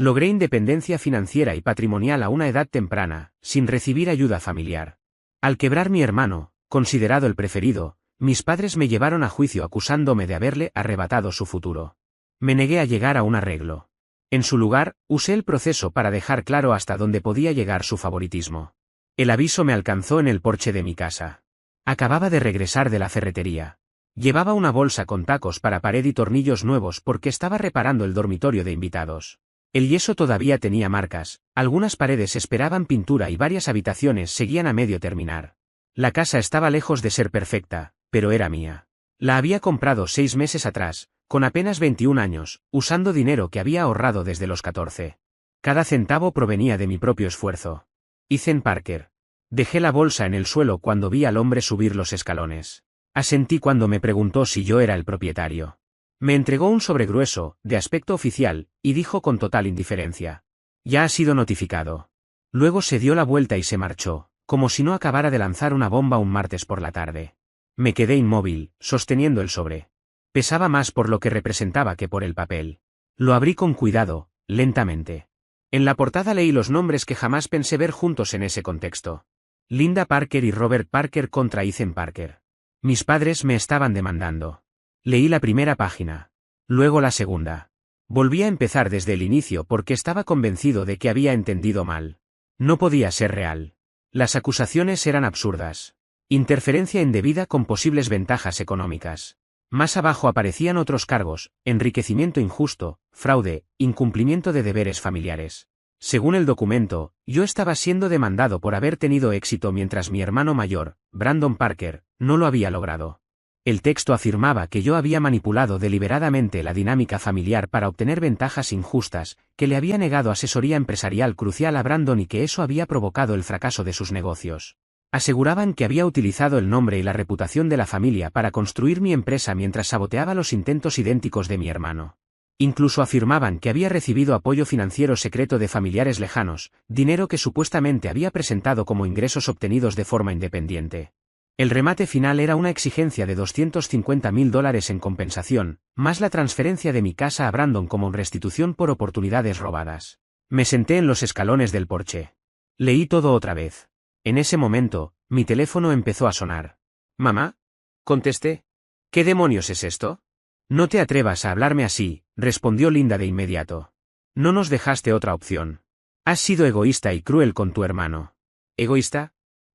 Logré independencia financiera y patrimonial a una edad temprana, sin recibir ayuda familiar. Al quebrar mi hermano, considerado el preferido, mis padres me llevaron a juicio acusándome de haberle arrebatado su futuro. Me negué a llegar a un arreglo. En su lugar, usé el proceso para dejar claro hasta dónde podía llegar su favoritismo. El aviso me alcanzó en el porche de mi casa. Acababa de regresar de la ferretería. Llevaba una bolsa con tacos para pared y tornillos nuevos porque estaba reparando el dormitorio de invitados. El yeso todavía tenía marcas, algunas paredes esperaban pintura y varias habitaciones seguían a medio terminar. La casa estaba lejos de ser perfecta, pero era mía. La había comprado 6 meses atrás, con apenas 21 años, usando dinero que había ahorrado desde los 14. Cada centavo provenía de mi propio esfuerzo. Ethan Parker. Dejé la bolsa en el suelo cuando vi al hombre subir los escalones. Asentí cuando me preguntó si yo era el propietario. Me entregó un sobre grueso, de aspecto oficial, y dijo con total indiferencia: «Ya ha sido notificado». Luego se dio la vuelta y se marchó, como si no acabara de lanzar una bomba un martes por la tarde. Me quedé inmóvil, sosteniendo el sobre. Pesaba más por lo que representaba que por el papel. Lo abrí con cuidado, lentamente. En la portada leí los nombres que jamás pensé ver juntos en ese contexto. Linda Parker y Robert Parker contra Ethan Parker. Mis padres me estaban demandando. Leí la primera página. Luego la segunda. Volví a empezar desde el inicio porque estaba convencido de que había entendido mal. No podía ser real. Las acusaciones eran absurdas. Interferencia indebida con posibles ventajas económicas. Más abajo aparecían otros cargos: enriquecimiento injusto, fraude, incumplimiento de deberes familiares. Según el documento, yo estaba siendo demandado por haber tenido éxito mientras mi hermano mayor, Brandon Parker, no lo había logrado. El texto afirmaba que yo había manipulado deliberadamente la dinámica familiar para obtener ventajas injustas, que le había negado asesoría empresarial crucial a Brandon y que eso había provocado el fracaso de sus negocios. Aseguraban que había utilizado el nombre y la reputación de la familia para construir mi empresa mientras saboteaba los intentos idénticos de mi hermano. Incluso afirmaban que había recibido apoyo financiero secreto de familiares lejanos, dinero que supuestamente había presentado como ingresos obtenidos de forma independiente. El remate final era una exigencia de $250.000 en compensación, más la transferencia de mi casa a Brandon como restitución por oportunidades robadas. Me senté en los escalones del porche. Leí todo otra vez. En ese momento, mi teléfono empezó a sonar. «¿Mamá?», contesté. «¿Qué demonios es esto?». «No te atrevas a hablarme así», respondió Linda de inmediato. «No nos dejaste otra opción. Has sido egoísta y cruel con tu hermano». ¿Egoísta?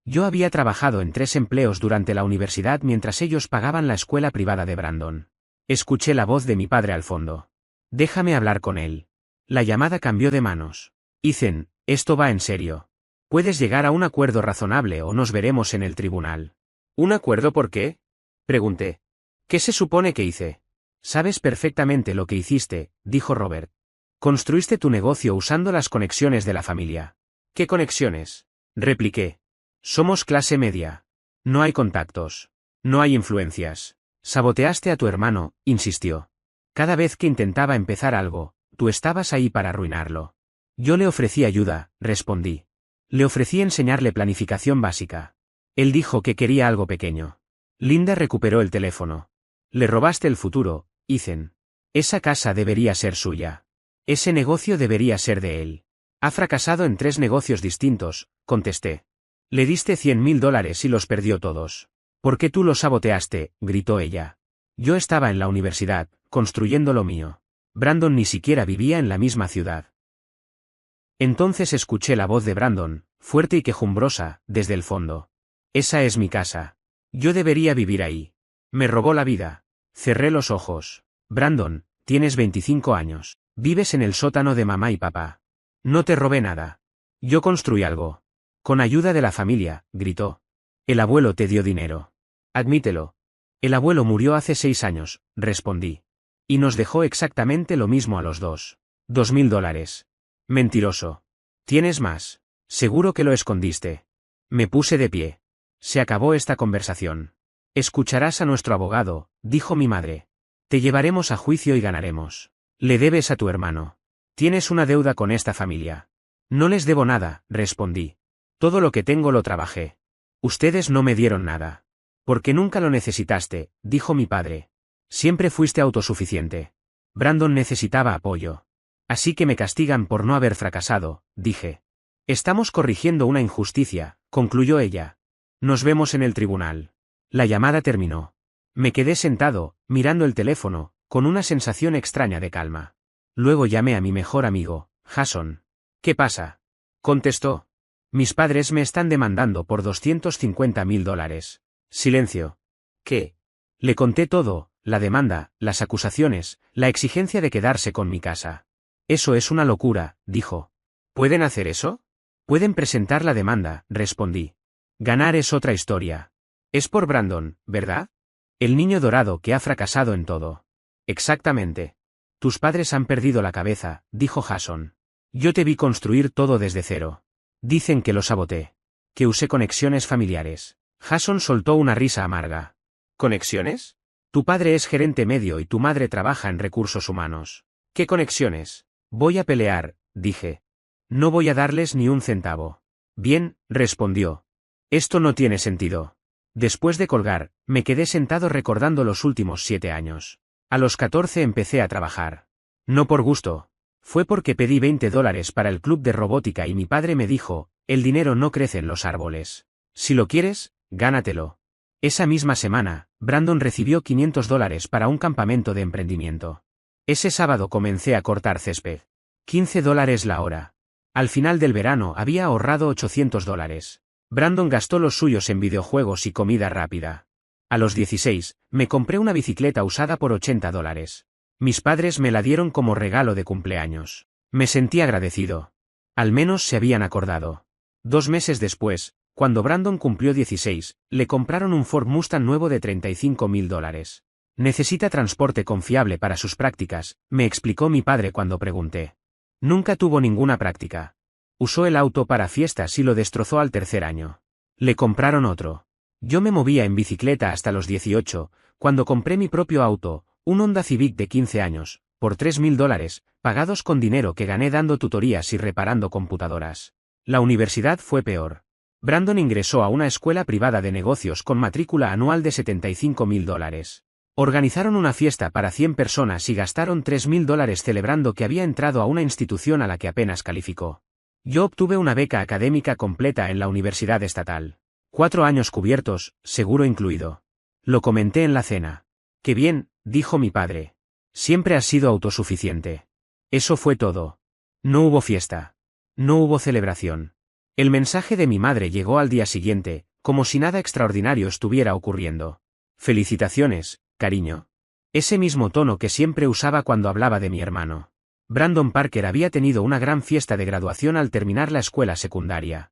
Yo había trabajado en 3 empleos durante la universidad mientras ellos pagaban la escuela privada de Brandon. Escuché la voz de mi padre al fondo. «Déjame hablar con él». La llamada cambió de manos. «Ethan, esto va en serio. Puedes llegar a un acuerdo razonable o nos veremos en el tribunal». «¿Un acuerdo por qué?», pregunté. «¿Qué se supone que hice?». «Sabes perfectamente lo que hiciste», dijo Robert. «Construiste tu negocio usando las conexiones de la familia». «¿Qué conexiones?», repliqué. «Somos clase media. No hay contactos. No hay influencias. Saboteaste a tu hermano», insistió. «Cada vez que intentaba empezar algo, tú estabas ahí para arruinarlo». «Yo le ofrecí ayuda», respondí. «Le ofrecí enseñarle planificación básica. Él dijo que quería algo pequeño». Linda recuperó el teléfono. «Le robaste el futuro, Ethan. Esa casa debería ser suya. Ese negocio debería ser de él. Ha fracasado en 3 negocios distintos», contesté. «Le diste $100.000 y los perdió todos». «¿Por qué tú lo saboteaste?», gritó ella. «Yo estaba en la universidad, construyendo lo mío. Brandon ni siquiera vivía en la misma ciudad». Entonces escuché la voz de Brandon, fuerte y quejumbrosa, desde el fondo. «Esa es mi casa. Yo debería vivir ahí. Me robó la vida». Cerré los ojos. «Brandon, tienes 25 años. Vives en el sótano de mamá y papá. No te robé nada. Yo construí algo. Con ayuda de la familia», gritó. «El abuelo te dio dinero. Admítelo». «El abuelo murió hace 6 años», respondí. «Y nos dejó exactamente lo mismo a los dos. $2.000. Mentiroso. ¿Tienes más? Seguro que lo escondiste». Me puse de pie. Se acabó esta conversación. «Escucharás a nuestro abogado», dijo mi madre. «Te llevaremos a juicio y ganaremos. Le debes a tu hermano. Tienes una deuda con esta familia». «No les debo nada», respondí. «Todo lo que tengo lo trabajé. Ustedes no me dieron nada». «Porque nunca lo necesitaste», dijo mi padre. «Siempre fuiste autosuficiente. Brandon necesitaba apoyo. Así que me castigan por no haber fracasado, dije. Estamos corrigiendo una injusticia, concluyó ella. Nos vemos en el tribunal. La llamada terminó. Me quedé sentado, mirando el teléfono, con una sensación extraña de calma. Luego llamé a mi mejor amigo, Jason. ¿Qué pasa? Contestó. Mis padres me están demandando por $250.000. Silencio. ¿Qué? Le conté todo, la demanda, las acusaciones, la exigencia de quedarse con mi casa. Eso es una locura, dijo. ¿Pueden hacer eso? Pueden presentar la demanda, respondí. Ganar es otra historia. Es por Brandon, ¿verdad? El niño dorado que ha fracasado en todo. Exactamente. Tus padres han perdido la cabeza, dijo Jason. Yo te vi construir todo desde cero. Dicen que lo saboté. Que usé conexiones familiares. Jason soltó una risa amarga. ¿Conexiones? Tu padre es gerente medio y tu madre trabaja en recursos humanos. ¿Qué conexiones? Voy a pelear, dije. No voy a darles ni un centavo. Bien, respondió. Esto no tiene sentido. Después de colgar, me quedé sentado recordando los últimos 7 años. A los 14 empecé a trabajar. No por gusto. Fue porque pedí $20 para el club de robótica y mi padre me dijo, el dinero no crece en los árboles. Si lo quieres, gánatelo. Esa misma semana, Brandon recibió $500 para un campamento de emprendimiento. Ese sábado comencé a cortar césped. $15 la hora. Al final del verano había ahorrado $800. Brandon gastó los suyos en videojuegos y comida rápida. A los 16, me compré una bicicleta usada por $80. Mis padres me la dieron como regalo de cumpleaños. Me sentí agradecido. Al menos se habían acordado. 2 meses después, cuando Brandon cumplió 16, le compraron un Ford Mustang nuevo de $35.000. Necesita transporte confiable para sus prácticas, me explicó mi padre cuando pregunté. Nunca tuvo ninguna práctica. Usó el auto para fiestas y lo destrozó al 3er año. Le compraron otro. Yo me movía en bicicleta hasta los 18, cuando compré mi propio auto, un Honda Civic de 15 años, por $3.000, pagados con dinero que gané dando tutorías y reparando computadoras. La universidad fue peor. Brandon ingresó a una escuela privada de negocios con matrícula anual de $75.000. Organizaron una fiesta para 100 personas y gastaron $3.000 celebrando que había entrado a una institución a la que apenas calificó. Yo obtuve una beca académica completa en la universidad estatal. 4 años cubiertos, seguro incluido. Lo comenté en la cena. Qué bien, dijo mi padre. Siempre has sido autosuficiente. Eso fue todo. No hubo fiesta. No hubo celebración. El mensaje de mi madre llegó al día siguiente, como si nada extraordinario estuviera ocurriendo. Felicitaciones, cariño. Ese mismo tono que siempre usaba cuando hablaba de mi hermano. Brandon Parker había tenido una gran fiesta de graduación al terminar la escuela secundaria.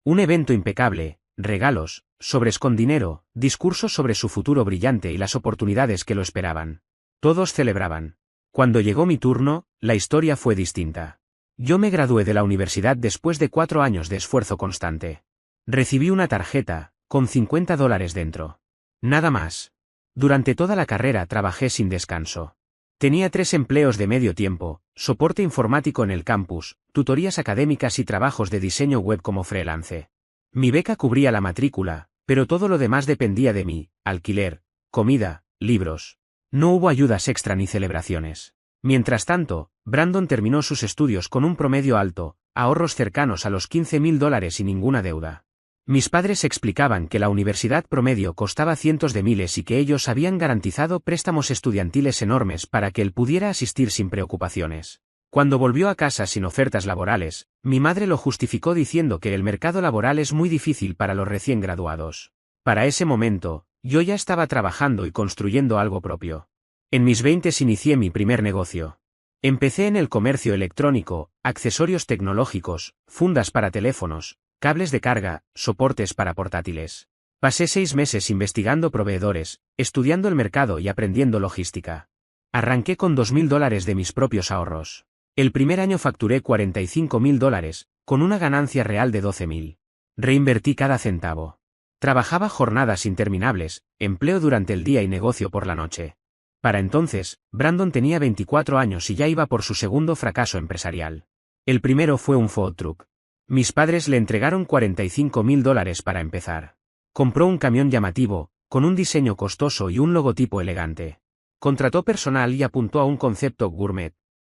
Un evento impecable, regalos, sobres con dinero, discursos sobre su futuro brillante y las oportunidades que lo esperaban. Todos celebraban. Cuando llegó mi turno, la historia fue distinta. Yo me gradué de la universidad después de 4 años de esfuerzo constante. Recibí una tarjeta, con $50 dentro. Nada más. Durante toda la carrera trabajé sin descanso. Tenía 3 empleos de medio tiempo, soporte informático en el campus, tutorías académicas y trabajos de diseño web como freelance. Mi beca cubría la matrícula, pero todo lo demás dependía de mí, alquiler, comida, libros. No hubo ayudas extra ni celebraciones. Mientras tanto, Brandon terminó sus estudios con un promedio alto, ahorros cercanos a los $15.000 y ninguna deuda. Mis padres explicaban que la universidad promedio costaba cientos de miles y que ellos habían garantizado préstamos estudiantiles enormes para que él pudiera asistir sin preocupaciones. Cuando volvió a casa sin ofertas laborales, mi madre lo justificó diciendo que el mercado laboral es muy difícil para los recién graduados. Para ese momento, yo ya estaba trabajando y construyendo algo propio. En mis 20s inicié mi primer negocio. Empecé en el comercio electrónico, accesorios tecnológicos, fundas para teléfonos, cables de carga, soportes para portátiles. Pasé 6 meses investigando proveedores, estudiando el mercado y aprendiendo logística. Arranqué con $2.000 de mis propios ahorros. El primer año facturé $45.000, con una ganancia real de $12.000. Reinvertí cada centavo. Trabajaba jornadas interminables, empleo durante el día y negocio por la noche. Para entonces, Brandon tenía 24 años y ya iba por su segundo fracaso empresarial. El primero fue un food truck. Mis padres le entregaron $45.000 para empezar. Compró un camión llamativo, con un diseño costoso y un logotipo elegante. Contrató personal y apuntó a un concepto gourmet.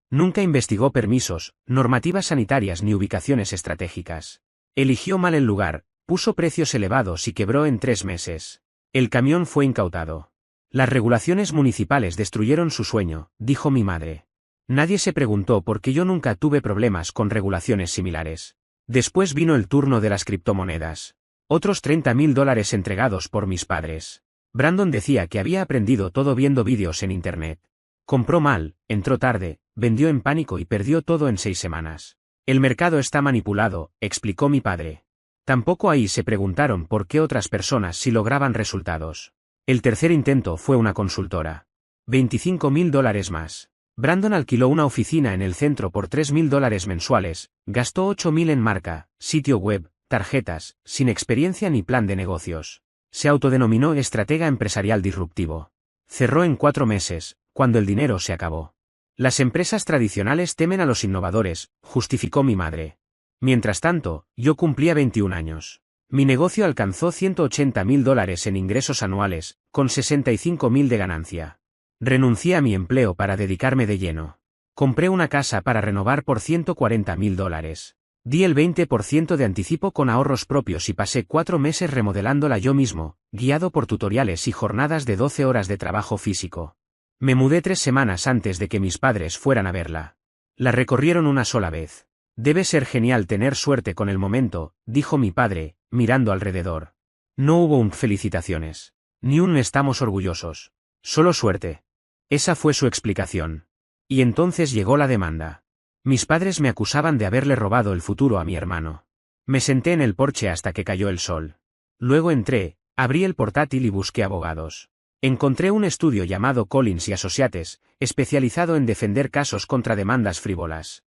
Nunca investigó permisos, normativas sanitarias ni ubicaciones estratégicas. Eligió mal el lugar, puso precios elevados y quebró en 3 meses. El camión fue incautado. Las regulaciones municipales destruyeron su sueño, dijo mi madre. Nadie se preguntó por qué yo nunca tuve problemas con regulaciones similares. Después vino el turno de las criptomonedas. Otros $30.000 entregados por mis padres. Brandon decía que había aprendido todo viendo vídeos en internet. Compró mal, entró tarde, vendió en pánico y perdió todo en 6 semanas. El mercado está manipulado, explicó mi padre. Tampoco ahí se preguntaron por qué otras personas sí lograban resultados. El tercer intento fue una consultora. $25.000 más. Brandon alquiló una oficina en el centro por $3.000 mensuales, gastó $8.000 en marca, sitio web, tarjetas, sin experiencia ni plan de negocios. Se autodenominó estratega empresarial disruptivo. Cerró en 4 meses, cuando el dinero se acabó. Las empresas tradicionales temen a los innovadores, justificó mi madre. Mientras tanto, yo cumplía 21 años. Mi negocio alcanzó $180.000 en ingresos anuales, con $65.000 de ganancia. Renuncié a mi empleo para dedicarme de lleno. Compré una casa para renovar por $140.000. Di el 20% de anticipo con ahorros propios y pasé 4 meses remodelándola yo mismo, guiado por tutoriales y jornadas de 12 horas de trabajo físico. Me mudé 3 semanas antes de que mis padres fueran a verla. La recorrieron una sola vez. Debe ser genial tener suerte con el momento, dijo mi padre, mirando alrededor. No hubo un felicitaciones. Ni un estamos orgullosos. Solo suerte. Esa fue su explicación. Y entonces llegó la demanda. Mis padres me acusaban de haberle robado el futuro a mi hermano. Me senté en el porche hasta que cayó el sol. Luego entré, abrí el portátil y busqué abogados. Encontré un estudio llamado Collins y Associates, especializado en defender casos contra demandas frívolas.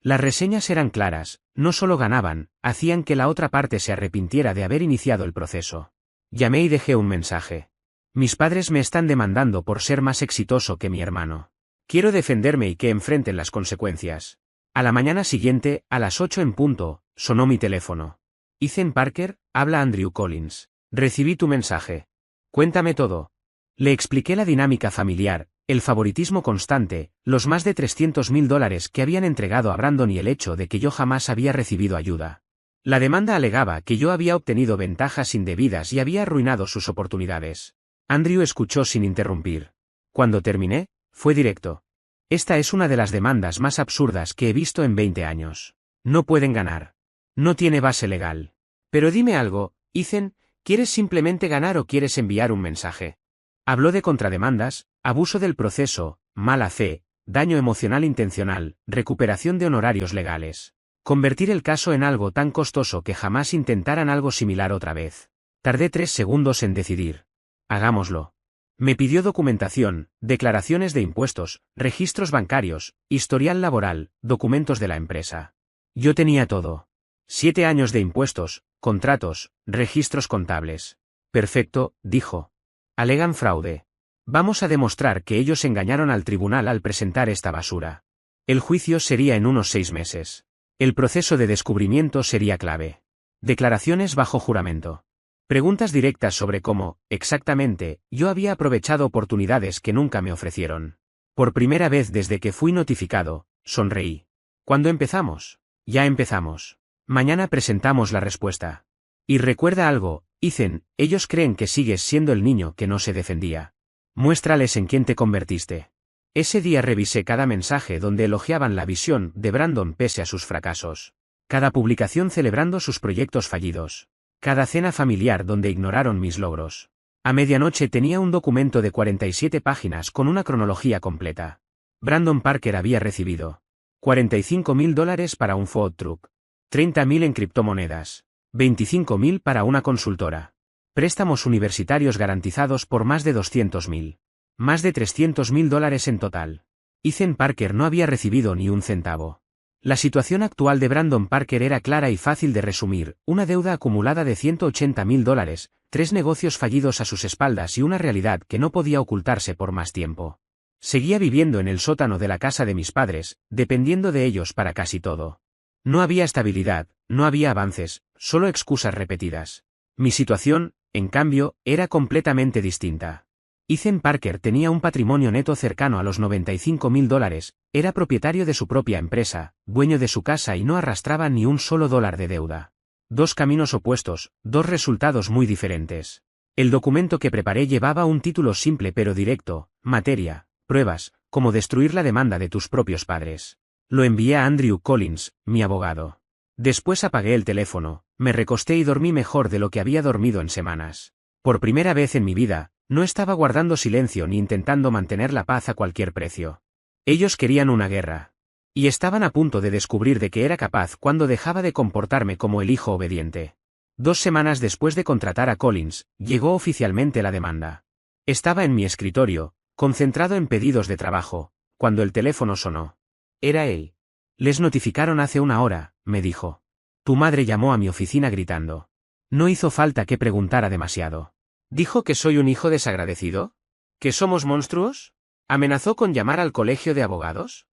Las reseñas eran claras, no solo ganaban, hacían que la otra parte se arrepintiera de haber iniciado el proceso. Llamé y dejé un mensaje. Mis padres me están demandando por ser más exitoso que mi hermano. Quiero defenderme y que enfrenten las consecuencias. A la mañana siguiente, a las 8 en punto, sonó mi teléfono. Ethan Parker, habla Andrew Collins. Recibí tu mensaje. Cuéntame todo. Le expliqué la dinámica familiar, el favoritismo constante, los más de $300.000 que habían entregado a Brandon y el hecho de que yo jamás había recibido ayuda. La demanda alegaba que yo había obtenido ventajas indebidas y había arruinado sus oportunidades. Andrew escuchó sin interrumpir. Cuando terminé, fue directo. Esta es una de las demandas más absurdas que he visto en 20 años. No pueden ganar. No tiene base legal. Pero dime algo, Ethan, ¿quieres simplemente ganar o quieres enviar un mensaje? Habló de contrademandas, abuso del proceso, mala fe, daño emocional intencional, recuperación de honorarios legales. Convertir el caso en algo tan costoso que jamás intentaran algo similar otra vez. Tardé 3 segundos en decidir. Hagámoslo. Me pidió documentación, declaraciones de impuestos, registros bancarios, historial laboral, documentos de la empresa. Yo tenía todo. 7 años de impuestos, contratos, registros contables. Perfecto, dijo. Alegan fraude. Vamos a demostrar que ellos engañaron al tribunal al presentar esta basura. El juicio sería en unos 6 meses. El proceso de descubrimiento sería clave. Declaraciones bajo juramento. Preguntas directas sobre cómo, exactamente, yo había aprovechado oportunidades que nunca me ofrecieron. Por primera vez desde que fui notificado, sonreí. ¿Cuándo empezamos? Ya empezamos. Mañana presentamos la respuesta. Y recuerda algo, Ethan, ellos creen que sigues siendo el niño que no se defendía. Muéstrales en quién te convertiste. Ese día revisé cada mensaje donde elogiaban la visión de Brandon pese a sus fracasos. Cada publicación celebrando sus proyectos fallidos. Cada cena familiar donde ignoraron mis logros. A medianoche tenía un documento de 47 páginas con una cronología completa. Brandon Parker había recibido $45.000 para un food truck, 30.000 en criptomonedas, 25.000 para una consultora. Préstamos universitarios garantizados por más de 200.000. Más de $300.000 en total. Ethan Parker no había recibido ni un centavo. La situación actual de Brandon Parker era clara y fácil de resumir, una deuda acumulada de $180.000, 3 negocios fallidos a sus espaldas y una realidad que no podía ocultarse por más tiempo. Seguía viviendo en el sótano de la casa de mis padres, dependiendo de ellos para casi todo. No había estabilidad, no había avances, solo excusas repetidas. Mi situación, en cambio, era completamente distinta. Ethan Parker tenía un patrimonio neto cercano a los $95.000, era propietario de su propia empresa, dueño de su casa y no arrastraba ni un solo dólar de deuda. Dos caminos opuestos, dos resultados muy diferentes. El documento que preparé llevaba un título simple pero directo: materia, pruebas, cómo destruir la demanda de tus propios padres. Lo envié a Andrew Collins, mi abogado. Después apagué el teléfono, me recosté y dormí mejor de lo que había dormido en semanas. Por primera vez en mi vida, no estaba guardando silencio ni intentando mantener la paz a cualquier precio. Ellos querían una guerra. Y estaban a punto de descubrir de qué era capaz cuando dejaba de comportarme como el hijo obediente. 2 semanas después de contratar a Collins, llegó oficialmente la demanda. Estaba en mi escritorio, concentrado en pedidos de trabajo, cuando el teléfono sonó. Era él. Les notificaron hace 1 hora, me dijo. Tu madre llamó a mi oficina gritando. No hizo falta que preguntara demasiado. ¿Dijo que soy un hijo desagradecido? ¿Que somos monstruos? ¿Amenazó con llamar al colegio de abogados?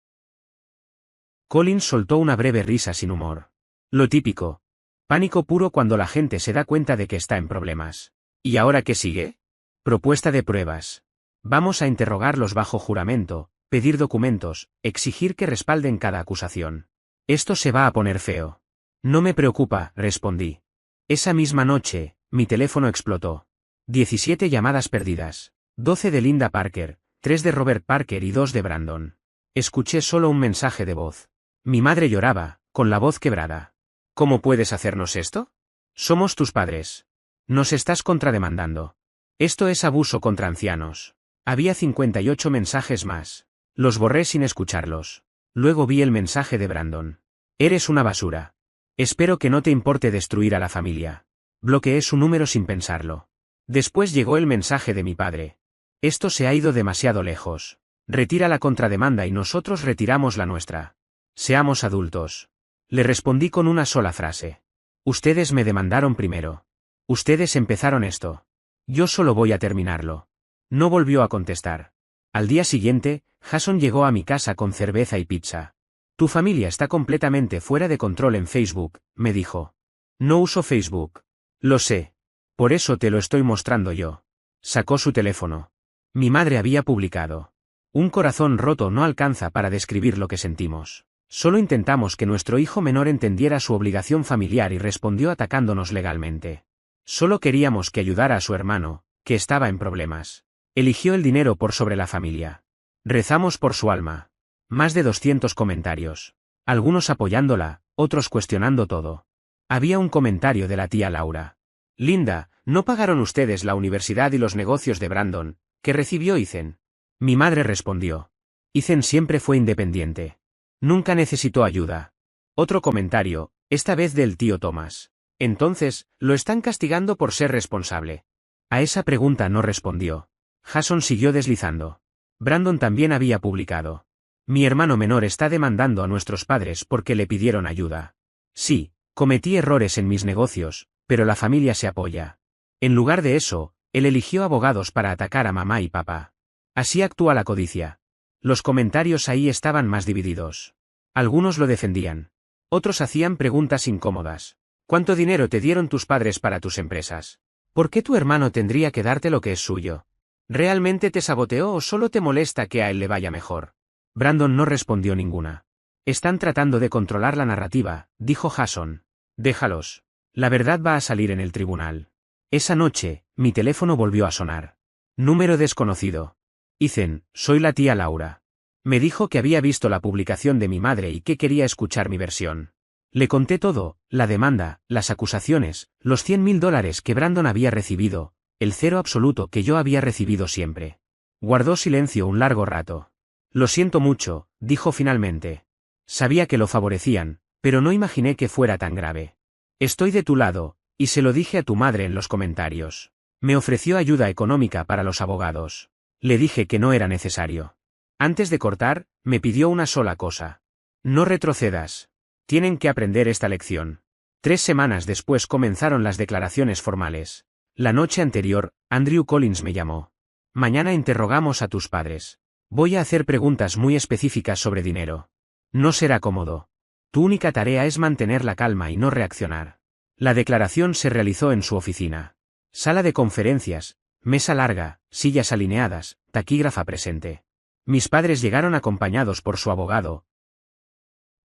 Collins soltó una breve risa sin humor. Lo típico. Pánico puro cuando la gente se da cuenta de que está en problemas. ¿Y ahora qué sigue? Propuesta de pruebas. Vamos a interrogarlos bajo juramento, pedir documentos, exigir que respalden cada acusación. Esto se va a poner feo. No me preocupa, respondí. Esa misma noche, mi teléfono explotó. 17 llamadas perdidas. 12 de Linda Parker, 3 de Robert Parker y 2 de Brandon. Escuché solo un mensaje de voz. Mi madre lloraba, con la voz quebrada. ¿Cómo puedes hacernos esto? Somos tus padres. Nos estás contrademandando. Esto es abuso contra ancianos. Había 58 mensajes más. Los borré sin escucharlos. Luego vi el mensaje de Brandon. Eres una basura. Espero que no te importe destruir a la familia. Bloqueé su número sin pensarlo. Después llegó el mensaje de mi padre. Esto se ha ido demasiado lejos. Retira la contrademanda y nosotros retiramos la nuestra. Seamos adultos. Le respondí con una sola frase. Ustedes me demandaron primero. Ustedes empezaron esto. Yo solo voy a terminarlo. No volvió a contestar. Al día siguiente, Jason llegó a mi casa con cerveza y pizza. Tu familia está completamente fuera de control en Facebook, me dijo. No uso Facebook. Lo sé. Por eso te lo estoy mostrando yo. Sacó su teléfono. Mi madre había publicado. Un corazón roto no alcanza para describir lo que sentimos. Solo intentamos que nuestro hijo menor entendiera su obligación familiar y respondió atacándonos legalmente. Solo queríamos que ayudara a su hermano, que estaba en problemas. Eligió el dinero por sobre la familia. Rezamos por su alma. Más de 200 comentarios. Algunos apoyándola, otros cuestionando todo. Había un comentario de la tía Laura. Linda, ¿no pagaron ustedes la universidad y los negocios de Brandon, que recibió Ethan? Mi madre respondió. Ethan siempre fue independiente. Nunca necesitó ayuda. Otro comentario, esta vez del tío Thomas. Entonces, ¿lo están castigando por ser responsable? A esa pregunta no respondió. Jason siguió deslizando. Brandon también había publicado. Mi hermano menor está demandando a nuestros padres porque le pidieron ayuda. Sí, cometí errores en mis negocios, pero la familia se apoya. En lugar de eso, él eligió abogados para atacar a mamá y papá. Así actúa la codicia. Los comentarios ahí estaban más divididos. Algunos lo defendían. Otros hacían preguntas incómodas. ¿Cuánto dinero te dieron tus padres para tus empresas? ¿Por qué tu hermano tendría que darte lo que es suyo? ¿Realmente te saboteó o solo te molesta que a él le vaya mejor? Brandon no respondió ninguna. Están tratando de controlar la narrativa, dijo Jason. Déjalos. La verdad va a salir en el tribunal. Esa noche, mi teléfono volvió a sonar. Número desconocido. Ethan, soy la tía Laura. Me dijo que había visto la publicación de mi madre y que quería escuchar mi versión. Le conté todo, la demanda, las acusaciones, los $100.000 que Brandon había recibido, el cero absoluto que yo había recibido siempre. Guardó silencio un largo rato. Lo siento mucho, dijo finalmente. Sabía que lo favorecían, pero no imaginé que fuera tan grave. Estoy de tu lado, y se lo dije a tu madre en los comentarios. Me ofreció ayuda económica para los abogados. Le dije que no era necesario. Antes de cortar, me pidió una sola cosa. No retrocedas. Tienen que aprender esta lección. 3 semanas después comenzaron las declaraciones formales. La noche anterior, Andrew Collins me llamó. Mañana interrogamos a tus padres. Voy a hacer preguntas muy específicas sobre dinero. No será cómodo. Tu única tarea es mantener la calma y no reaccionar. La declaración se realizó en su oficina. Sala de conferencias, Mesa larga, sillas alineadas, taquígrafa presente. Mis padres llegaron acompañados por su abogado,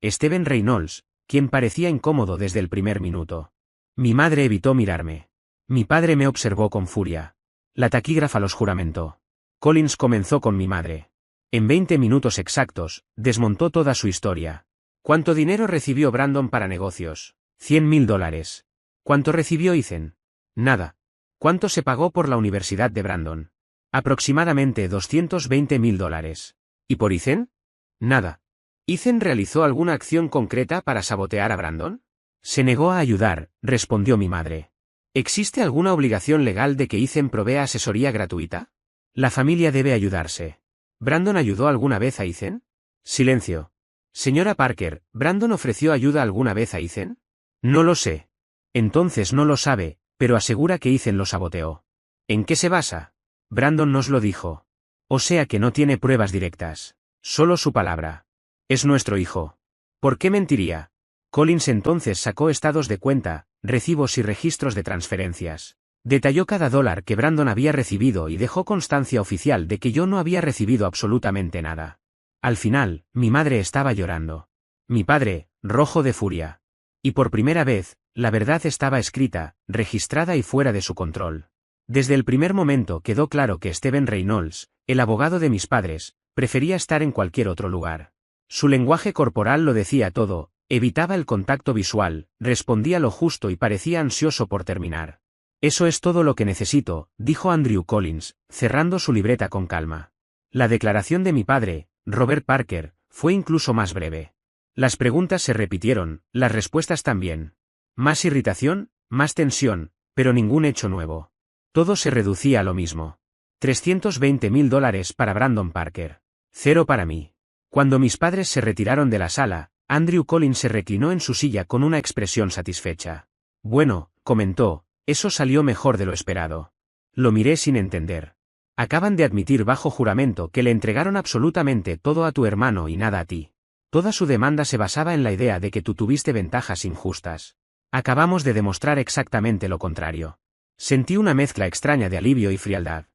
Steven Reynolds, quien parecía incómodo desde el primer minuto. Mi madre evitó mirarme. Mi padre me observó con furia. La taquígrafa los juramentó. Collins comenzó con mi madre. En 20 minutos exactos, desmontó toda su historia. ¿Cuánto dinero recibió Brandon para negocios? $100.000. ¿Cuánto recibió Ethan? Nada. ¿Cuánto se pagó por la Universidad de Brandon? Aproximadamente $220.000. ¿Y por Ethan? Nada. ¿Ethan realizó alguna acción concreta para sabotear a Brandon? Se negó a ayudar, respondió mi madre. ¿Existe alguna obligación legal de que Ethan provea asesoría gratuita? La familia debe ayudarse. ¿Brandon ayudó alguna vez a Ethan? Silencio. Señora Parker, ¿Brandon ofreció ayuda alguna vez a Ethan? No lo sé. Entonces no lo sabe, pero asegura que Ethan lo saboteó. ¿En qué se basa? Brandon nos lo dijo. O sea que no tiene pruebas directas. Solo su palabra. Es nuestro hijo. ¿Por qué mentiría? Collins entonces sacó estados de cuenta, recibos y registros de transferencias. Detalló cada dólar que Brandon había recibido y dejó constancia oficial de que yo no había recibido absolutamente nada. Al final, mi madre estaba llorando. Mi padre, rojo de furia. Y por primera vez, la verdad estaba escrita, registrada y fuera de su control. Desde el primer momento quedó claro que Steven Reynolds, el abogado de mis padres, prefería estar en cualquier otro lugar. Su lenguaje corporal lo decía todo, evitaba el contacto visual, respondía lo justo y parecía ansioso por terminar. Eso es todo lo que necesito, dijo Andrew Collins, cerrando su libreta con calma. La declaración de mi padre, Robert Parker, fue incluso más breve. Las preguntas se repitieron, las respuestas también. Más irritación, más tensión, pero ningún hecho nuevo. Todo se reducía a lo mismo. $320.000 para Brandon Parker. 0 para mí. Cuando mis padres se retiraron de la sala, Andrew Collins se reclinó en su silla con una expresión satisfecha. Bueno, comentó, eso salió mejor de lo esperado. Lo miré sin entender. Acaban de admitir bajo juramento que le entregaron absolutamente todo a tu hermano y nada a ti. Toda su demanda se basaba en la idea de que tú tuviste ventajas injustas. Acabamos de demostrar exactamente lo contrario. Sentí una mezcla extraña de alivio y frialdad.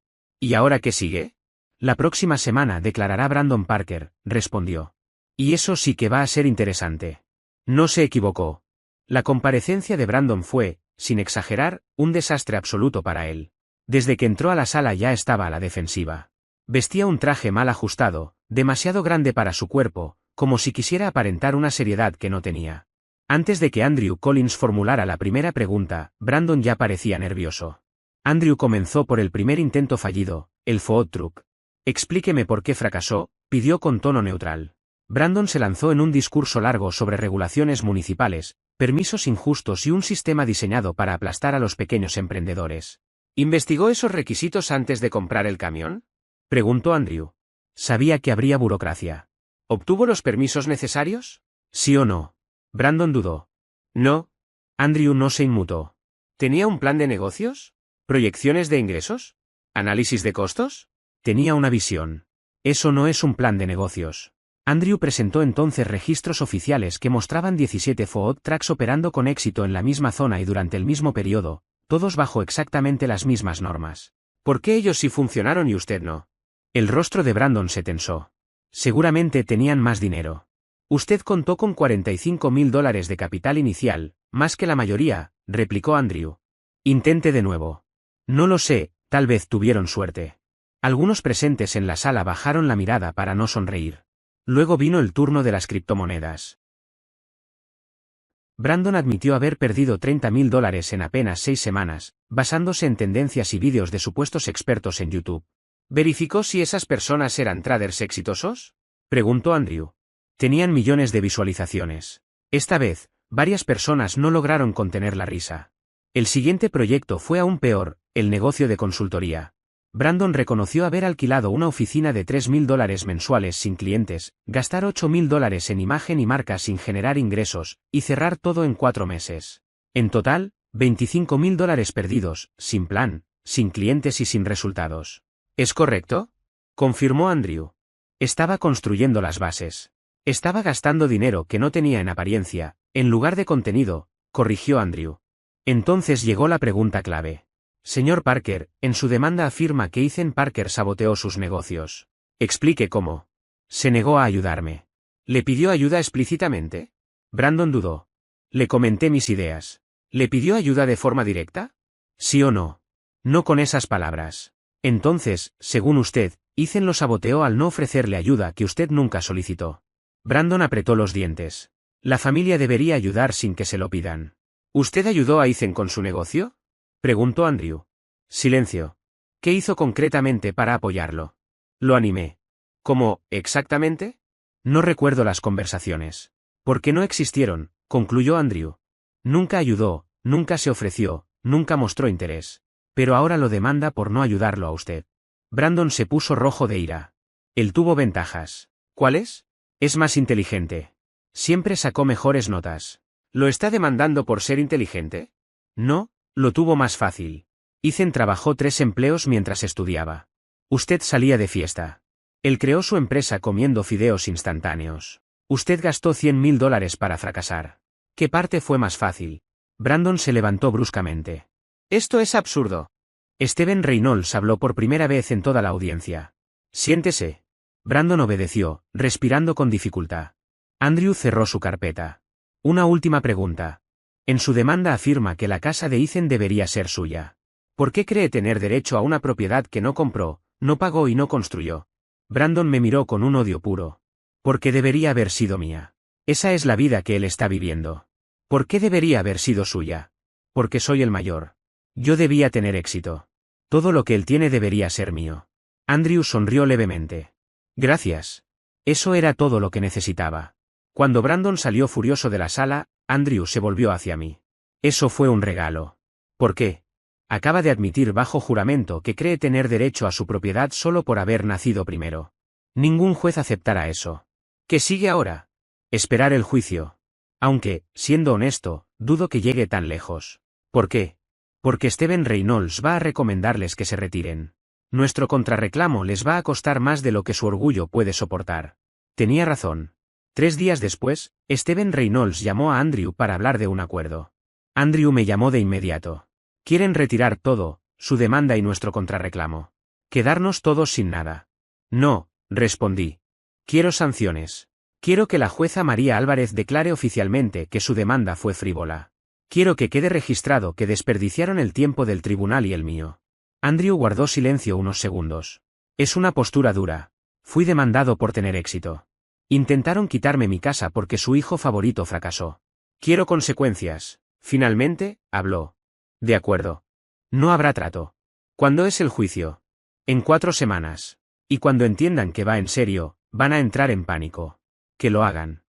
¿Y ahora qué sigue? La próxima semana declarará Brandon Parker, respondió. Y eso sí que va a ser interesante. No se equivocó. La comparecencia de Brandon fue, sin exagerar, un desastre absoluto para él. Desde que entró a la sala ya estaba a la defensiva. Vestía un traje mal ajustado, demasiado grande para su cuerpo, como si quisiera aparentar una seriedad que no tenía. Antes de que Andrew Collins formulara la primera pregunta, Brandon ya parecía nervioso. Andrew comenzó por el primer intento fallido, el food truck. Explíqueme por qué fracasó, pidió con tono neutral. Brandon se lanzó en un discurso largo sobre regulaciones municipales, permisos injustos y un sistema diseñado para aplastar a los pequeños emprendedores. ¿Investigó esos requisitos antes de comprar el camión? Preguntó Andrew. Sabía que habría burocracia. ¿Obtuvo los permisos necesarios? ¿Sí o no? Brandon dudó. No. Andrew no se inmutó. ¿Tenía un plan de negocios? ¿Proyecciones de ingresos? ¿Análisis de costos? Tenía una visión. Eso no es un plan de negocios. Andrew presentó entonces registros oficiales que mostraban 17 food trucks operando con éxito en la misma zona y durante el mismo periodo, todos bajo exactamente las mismas normas. ¿Por qué ellos sí funcionaron y usted no? El rostro de Brandon se tensó. Seguramente tenían más dinero. Usted contó con $45.000 de capital inicial, más que la mayoría, replicó Andrew. Intente de nuevo. No lo sé, tal vez tuvieron suerte. Algunos presentes en la sala bajaron la mirada para no sonreír. Luego vino el turno de las criptomonedas. Brandon admitió haber perdido $30.000 en apenas 6 semanas, basándose en tendencias y vídeos de supuestos expertos en YouTube. ¿Verificó si esas personas eran traders exitosos? Preguntó Andrew. Tenían millones de visualizaciones. Esta vez, varias personas no lograron contener la risa. El siguiente proyecto fue aún peor, el negocio de consultoría. Brandon reconoció haber alquilado una oficina de $3.000 mensuales sin clientes, gastar $8.000 en imagen y marca sin generar ingresos, y cerrar todo en 4 meses. En total, $25.000 perdidos, sin plan, sin clientes y sin resultados. ¿Es correcto? Confirmó Andrew. Estaba construyendo las bases. Estaba gastando dinero que no tenía en apariencia, en lugar de contenido, corrigió Andrew. Entonces llegó la pregunta clave. Señor Parker, en su demanda afirma que Ethan Parker saboteó sus negocios. Explique cómo. Se negó a ayudarme. ¿Le pidió ayuda explícitamente? Brandon dudó. Le comenté mis ideas. ¿Le pidió ayuda de forma directa? ¿Sí o no? No con esas palabras. Entonces, según usted, Ethan lo saboteó al no ofrecerle ayuda que usted nunca solicitó. Brandon apretó los dientes. La familia debería ayudar sin que se lo pidan. ¿Usted ayudó a Ethan con su negocio? Preguntó Andrew. Silencio. ¿Qué hizo concretamente para apoyarlo? Lo animé. ¿Cómo, exactamente? No recuerdo las conversaciones. Porque no existieron, concluyó Andrew. Nunca ayudó, nunca se ofreció, nunca mostró interés. Pero ahora lo demanda por no ayudarlo a usted. Brandon se puso rojo de ira. Él tuvo ventajas. ¿Cuáles? Es más inteligente. Siempre sacó mejores notas. ¿Lo está demandando por ser inteligente? No, lo tuvo más fácil. Ethan trabajó 3 empleos mientras estudiaba. Usted salía de fiesta. Él creó su empresa comiendo fideos instantáneos. Usted gastó $100,000 para fracasar. ¿Qué parte fue más fácil? Brandon se levantó bruscamente. Esto es absurdo. Steven Reynolds habló por primera vez en toda la audiencia. Siéntese. Brandon obedeció, respirando con dificultad. Andrew cerró su carpeta. Una última pregunta. En su demanda afirma que la casa de Ethan debería ser suya. ¿Por qué cree tener derecho a una propiedad que no compró, no pagó y no construyó? Brandon me miró con un odio puro. Porque debería haber sido mía. Esa es la vida que él está viviendo. ¿Por qué debería haber sido suya? Porque soy el mayor. Yo debía tener éxito. Todo lo que él tiene debería ser mío. Andrew sonrió levemente. Gracias. Eso era todo lo que necesitaba. Cuando Brandon salió furioso de la sala, Andrew se volvió hacia mí. Eso fue un regalo. ¿Por qué? Acaba de admitir bajo juramento que cree tener derecho a su propiedad solo por haber nacido primero. Ningún juez aceptará eso. ¿Qué sigue ahora? Esperar el juicio. Aunque, siendo honesto, dudo que llegue tan lejos. ¿Por qué? Porque Steven Reynolds va a recomendarles que se retiren. Nuestro contrarreclamo les va a costar más de lo que su orgullo puede soportar. Tenía razón. 3 días después, Steven Reynolds llamó a Andrew para hablar de un acuerdo. Andrew me llamó de inmediato. Quieren retirar todo, su demanda y nuestro contrarreclamo. Quedarnos todos sin nada. No, respondí. Quiero sanciones. Quiero que la jueza María Álvarez declare oficialmente que su demanda fue frívola. Quiero que quede registrado que desperdiciaron el tiempo del tribunal y el mío. Andrew guardó silencio unos segundos. Es una postura dura. Fui demandado por tener éxito. Intentaron quitarme mi casa porque su hijo favorito fracasó. Quiero consecuencias. Finalmente, habló. De acuerdo. No habrá trato. ¿Cuándo es el juicio? En 4 semanas. Y cuando entiendan que va en serio, van a entrar en pánico. Que lo hagan.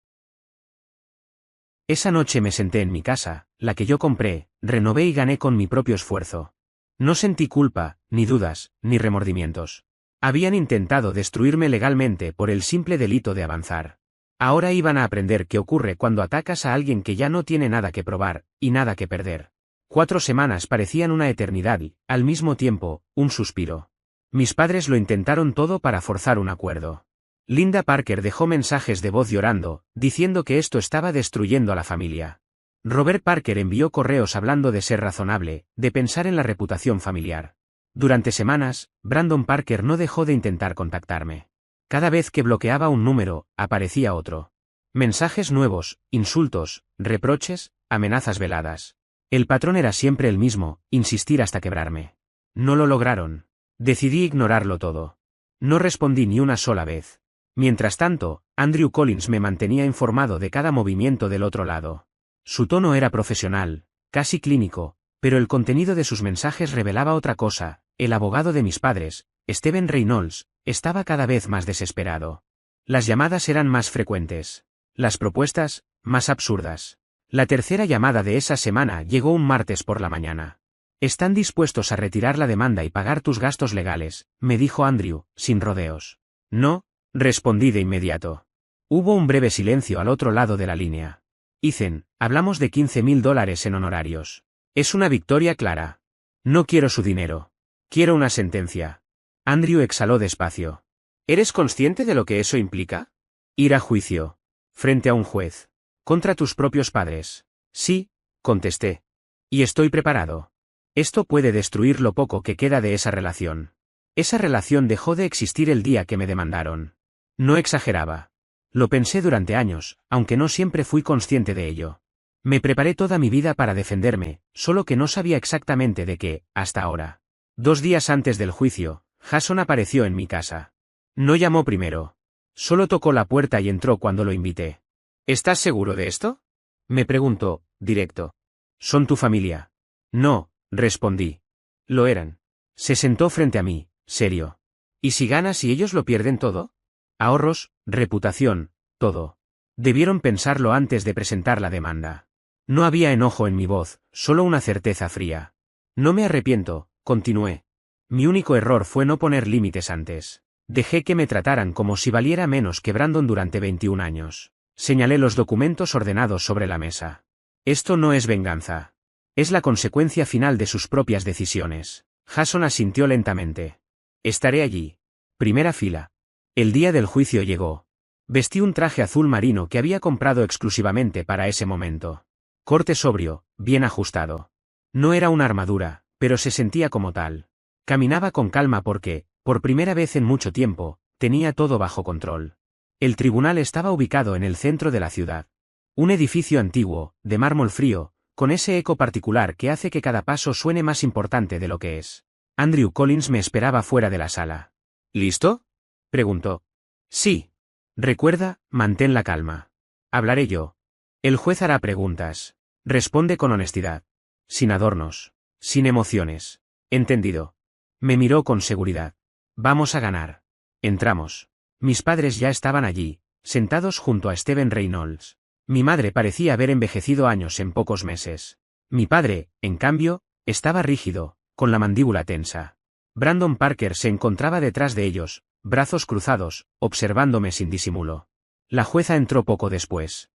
Esa noche me senté en mi casa, la que yo compré, renové y gané con mi propio esfuerzo. No sentí culpa, ni dudas, ni remordimientos. Habían intentado destruirme legalmente por el simple delito de avanzar. Ahora iban a aprender qué ocurre cuando atacas a alguien que ya no tiene nada que probar, y nada que perder. 4 semanas parecían una eternidad y, al mismo tiempo, un suspiro. Mis padres lo intentaron todo para forzar un acuerdo. Linda Parker dejó mensajes de voz llorando, diciendo que esto estaba destruyendo a la familia. Robert Parker envió correos hablando de ser razonable, de pensar en la reputación familiar. Durante semanas, Brandon Parker no dejó de intentar contactarme. Cada vez que bloqueaba un número, aparecía otro. Mensajes nuevos, insultos, reproches, amenazas veladas. El patrón era siempre el mismo, insistir hasta quebrarme. No lo lograron. Decidí ignorarlo todo. No respondí ni una sola vez. Mientras tanto, Andrew Collins me mantenía informado de cada movimiento del otro lado. Su tono era profesional, casi clínico, pero el contenido de sus mensajes revelaba otra cosa. El abogado de mis padres, Steven Reynolds, estaba cada vez más desesperado. Las llamadas eran más frecuentes. Las propuestas, más absurdas. La tercera llamada de esa semana llegó un martes por la mañana. «Están dispuestos a retirar la demanda y pagar tus gastos legales», me dijo Andrew, sin rodeos. «No», respondí de inmediato. Hubo un breve silencio al otro lado de la línea. «Ethan, hablamos de $15,000 en honorarios. Es una victoria clara. No quiero su dinero. Quiero una sentencia». Andrew exhaló despacio. «¿Eres consciente de lo que eso implica? Ir a juicio. Frente a un juez. Contra tus propios padres». «Sí», contesté. «Y estoy preparado». Esto puede destruir lo poco que queda de esa relación. Esa relación dejó de existir el día que me demandaron. No exageraba. Lo pensé durante años, aunque no siempre fui consciente de ello. Me preparé toda mi vida para defenderme, solo que no sabía exactamente de qué, hasta ahora. 2 días antes del juicio, Jason apareció en mi casa. No llamó primero. Solo tocó la puerta y entró cuando lo invité. ¿Estás seguro de esto? Me preguntó, directo. ¿Son tu familia? No, respondí. Lo eran. Se sentó frente a mí, serio. ¿Y si ganas y ellos lo pierden todo? Ahorros, reputación, todo. Debieron pensarlo antes de presentar la demanda. No había enojo en mi voz, solo una certeza fría. No me arrepiento, continué. Mi único error fue no poner límites antes. Dejé que me trataran como si valiera menos que Brandon durante 21 años. Señalé los documentos ordenados sobre la mesa. Esto no es venganza. Es la consecuencia final de sus propias decisiones. Jason asintió lentamente. Estaré allí. Primera fila. El día del juicio llegó. Vestí un traje azul marino que había comprado exclusivamente para ese momento. Corte sobrio, bien ajustado. No era una armadura, pero se sentía como tal. Caminaba con calma porque, por primera vez en mucho tiempo, tenía todo bajo control. El tribunal estaba ubicado en el centro de la ciudad. Un edificio antiguo, de mármol frío, con ese eco particular que hace que cada paso suene más importante de lo que es. Andrew Collins me esperaba fuera de la sala. ¿Listo?, preguntó. Sí. Recuerda, mantén la calma. Hablaré yo. El juez hará preguntas. Responde con honestidad. Sin adornos. Sin emociones. Entendido. Me miró con seguridad. Vamos a ganar. Entramos. Mis padres ya estaban allí, sentados junto a Steven Reynolds. Mi madre parecía haber envejecido años en pocos meses. Mi padre, en cambio, estaba rígido, con la mandíbula tensa. Brandon Parker se encontraba detrás de ellos, brazos cruzados, observándome sin disimulo. La jueza entró poco después.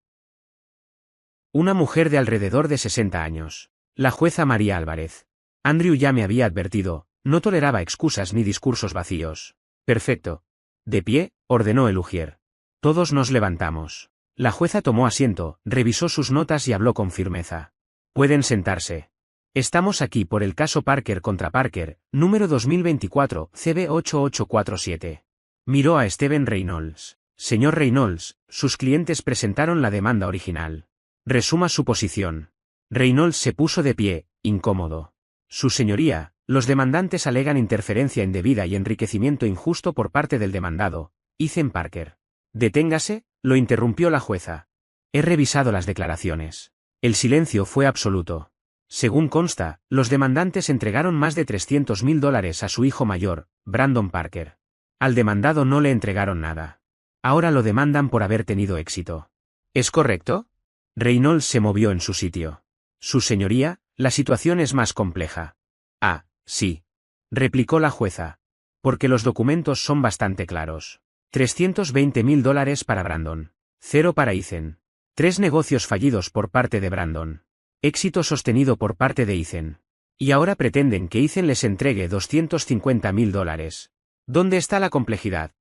Una mujer de alrededor de 60 años. La jueza María Álvarez. Andrew ya me había advertido, no toleraba excusas ni discursos vacíos. Perfecto. De pie, ordenó el ujier. Todos nos levantamos. La jueza tomó asiento, revisó sus notas y habló con firmeza. Pueden sentarse. Estamos aquí por el caso Parker contra Parker, número 2024, CB 8847. Miró a Steven Reynolds. Señor Reynolds, sus clientes presentaron la demanda original. Resuma su posición. Reynolds se puso de pie, incómodo. Su señoría, los demandantes alegan interferencia indebida y enriquecimiento injusto por parte del demandado, Ethan Parker. Deténgase, lo interrumpió la jueza. He revisado las declaraciones. El silencio fue absoluto. Según consta, los demandantes entregaron más de $300.000 a su hijo mayor, Brandon Parker. Al demandado no le entregaron nada. Ahora lo demandan por haber tenido éxito. ¿Es correcto? Reynolds se movió en su sitio. Su señoría, la situación es más compleja. Ah, sí. Replicó la jueza. Porque los documentos son bastante claros. $320.000 para Brandon. 0 para Ethan. 3 negocios fallidos por parte de Brandon. Éxito sostenido por parte de Ethan. Y ahora pretenden que Ethan les entregue $250.000. ¿Dónde está la complejidad?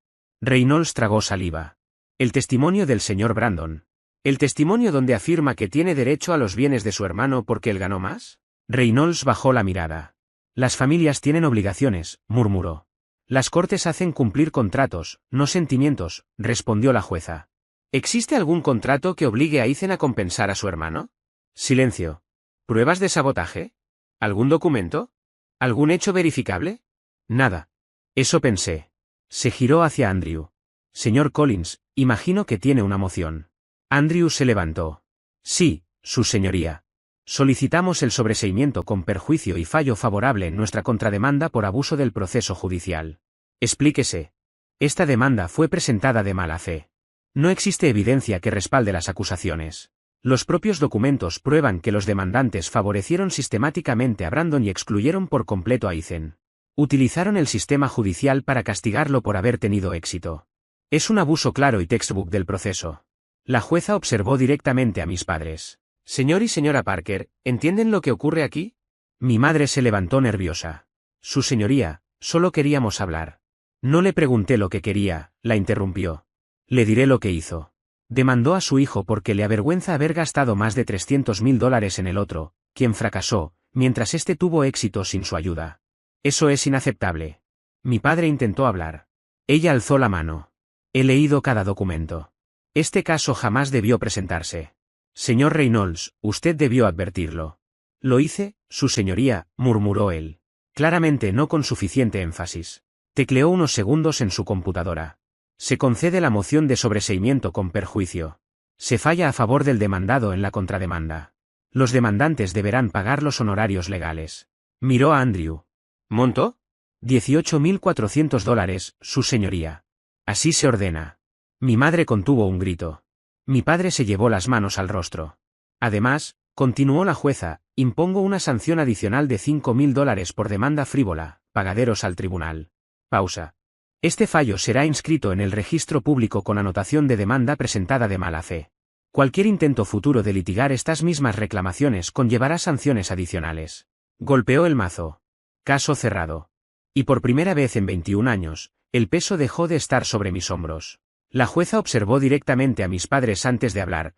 Reynolds tragó saliva. El testimonio del señor Brandon. ¿El testimonio donde afirma que tiene derecho a los bienes de su hermano porque él ganó más? Reynolds bajó la mirada. Las familias tienen obligaciones, murmuró. Las cortes hacen cumplir contratos, no sentimientos, respondió la jueza. ¿Existe algún contrato que obligue a Ethan a compensar a su hermano? Silencio. ¿Pruebas de sabotaje? ¿Algún documento? ¿Algún hecho verificable? Nada. Eso pensé. Se giró hacia Andrew. Señor Collins, imagino que tiene una moción. Andrew se levantó. Sí, su señoría. Solicitamos el sobreseimiento con perjuicio y fallo favorable en nuestra contrademanda por abuso del proceso judicial. Explíquese. Esta demanda fue presentada de mala fe. No existe evidencia que respalde las acusaciones. Los propios documentos prueban que los demandantes favorecieron sistemáticamente a Brandon y excluyeron por completo a Ethan. Utilizaron el sistema judicial para castigarlo por haber tenido éxito. Es un abuso claro y textbook del proceso. La jueza observó directamente a mis padres. Señor y señora Parker, ¿entienden lo que ocurre aquí? Mi madre se levantó nerviosa. Su señoría, solo queríamos hablar. No le pregunté lo que quería, la interrumpió. Le diré lo que hizo. Demandó a su hijo porque le avergüenza haber gastado más de $300.000 en el otro, quien fracasó, mientras este tuvo éxito sin su ayuda. Eso es inaceptable. Mi padre intentó hablar. Ella alzó la mano. He leído cada documento. Este caso jamás debió presentarse. Señor Reynolds, usted debió advertirlo. Lo hice, su señoría, murmuró él. Claramente no con suficiente énfasis. Tecleó unos segundos en su computadora. Se concede la moción de sobreseimiento con perjuicio. Se falla a favor del demandado en la contrademanda. Los demandantes deberán pagar los honorarios legales. Miró a Andrew. ¿Monto? $18.400, su señoría. Así se ordena. Mi madre contuvo un grito. Mi padre se llevó las manos al rostro. Además, continuó la jueza, impongo una sanción adicional de $5.000 por demanda frívola, pagaderos al tribunal. Pausa. Este fallo será inscrito en el registro público con anotación de demanda presentada de mala fe. Cualquier intento futuro de litigar estas mismas reclamaciones conllevará sanciones adicionales. Golpeó el mazo. Caso cerrado. Y por primera vez en 21 años, el peso dejó de estar sobre mis hombros. La jueza observó directamente a mis padres antes de hablar,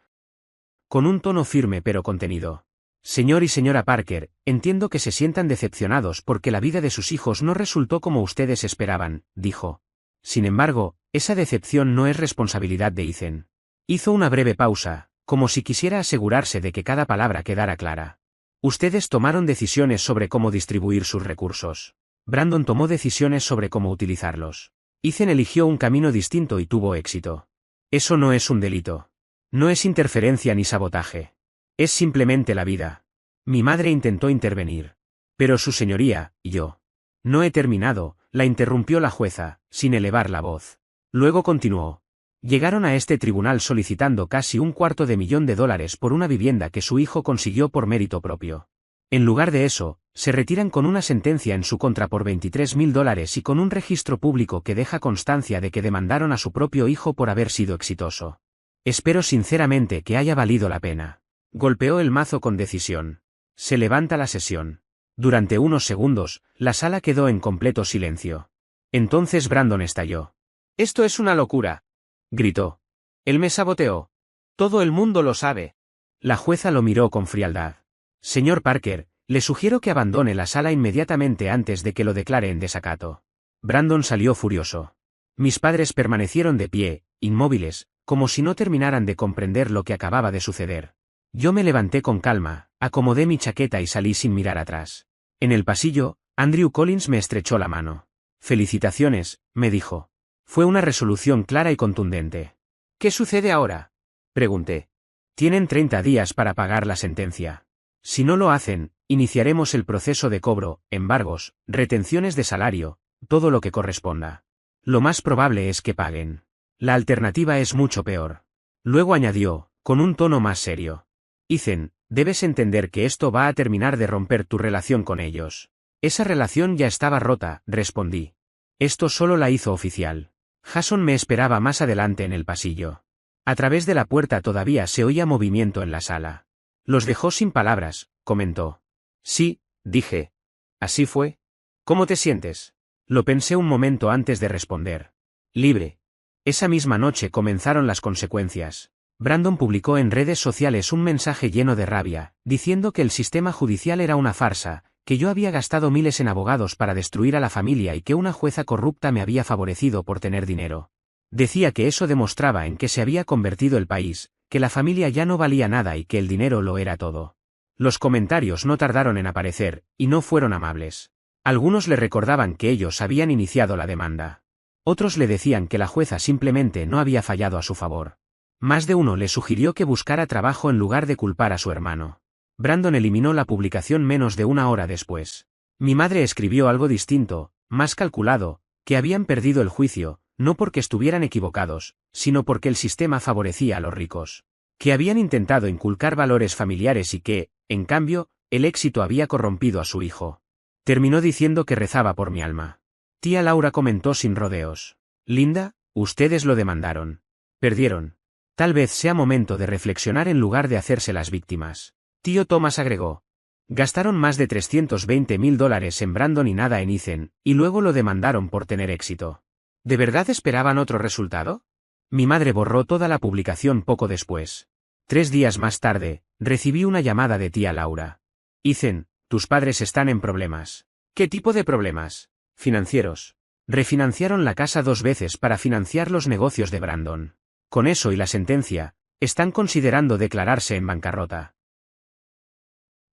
con un tono firme pero contenido. Señor y señora Parker, entiendo que se sientan decepcionados porque la vida de sus hijos no resultó como ustedes esperaban, dijo. Sin embargo, esa decepción no es responsabilidad de Ethan. Hizo una breve pausa, como si quisiera asegurarse de que cada palabra quedara clara. Ustedes tomaron decisiones sobre cómo distribuir sus recursos. Brandon tomó decisiones sobre cómo utilizarlos. Ethan eligió un camino distinto y tuvo éxito. Eso no es un delito. No es interferencia ni sabotaje. Es simplemente la vida. Mi madre intentó intervenir. Pero su señoría, y yo. No he terminado, la interrumpió la jueza, sin elevar la voz. Luego continuó. Llegaron a este tribunal solicitando casi $250,000 por una vivienda que su hijo consiguió por mérito propio. En lugar de eso, se retiran con una sentencia en su contra por $23,000 y con un registro público que deja constancia de que demandaron a su propio hijo por haber sido exitoso. Espero sinceramente que haya valido la pena. Golpeó el mazo con decisión. Se levanta la sesión. Durante unos segundos, la sala quedó en completo silencio. Entonces Brandon estalló. «Esto es una locura», gritó. «Él me saboteó. Todo el mundo lo sabe». La jueza lo miró con frialdad. «Señor Parker, le sugiero que abandone la sala inmediatamente antes de que lo declare en desacato». Brandon salió furioso. Mis padres permanecieron de pie, inmóviles, como si no terminaran de comprender lo que acababa de suceder. Yo me levanté con calma, acomodé mi chaqueta y salí sin mirar atrás. En el pasillo, Andrew Collins me estrechó la mano. «Felicitaciones», me dijo. Fue una resolución clara y contundente. «¿Qué sucede ahora?», pregunté. «Tienen 30 días para pagar la sentencia. Si no lo hacen, iniciaremos el proceso de cobro, embargos, retenciones de salario, todo lo que corresponda. Lo más probable es que paguen. La alternativa es mucho peor». Luego añadió, con un tono más serio. «Ethan, debes entender que esto va a terminar de romper tu relación con ellos». «Esa relación ya estaba rota», respondí. «Esto solo la hizo oficial». Jason me esperaba más adelante en el pasillo. A través de la puerta todavía se oía movimiento en la sala. «Los dejó sin palabras», comentó. «Sí», dije. «Así fue». «¿Cómo te sientes?». Lo pensé un momento antes de responder. «Libre». Esa misma noche comenzaron las consecuencias. Brandon publicó en redes sociales un mensaje lleno de rabia, diciendo que el sistema judicial era una farsa, que yo había gastado miles en abogados para destruir a la familia y que una jueza corrupta me había favorecido por tener dinero. Decía que eso demostraba en qué se había convertido el país, que la familia ya no valía nada y que el dinero lo era todo. Los comentarios no tardaron en aparecer, y no fueron amables. Algunos le recordaban que ellos habían iniciado la demanda. Otros le decían que la jueza simplemente no había fallado a su favor. Más de uno le sugirió que buscara trabajo en lugar de culpar a su hermano. Brandon eliminó la publicación menos de una hora después. Mi madre escribió algo distinto, más calculado, que habían perdido el juicio, no porque estuvieran equivocados, sino porque el sistema favorecía a los ricos. Que habían intentado inculcar valores familiares y que, en cambio, el éxito había corrompido a su hijo. Terminó diciendo que rezaba por mi alma. Tía Laura comentó sin rodeos. «Linda, ustedes lo demandaron. Perdieron. Tal vez sea momento de reflexionar en lugar de hacerse las víctimas». Tío Thomas agregó. «Gastaron más de $320,000 en Brandon y nada en Ethan, y luego lo demandaron por tener éxito. ¿De verdad esperaban otro resultado?». Mi madre borró toda la publicación poco después. 3 días más tarde, recibí una llamada de tía Laura. «Ethan, Tus padres están en problemas. ¿Qué tipo de problemas? Financieros. Refinanciaron la casa 2 veces para financiar los negocios de Brandon. Con eso y la sentencia, están considerando declararse en bancarrota.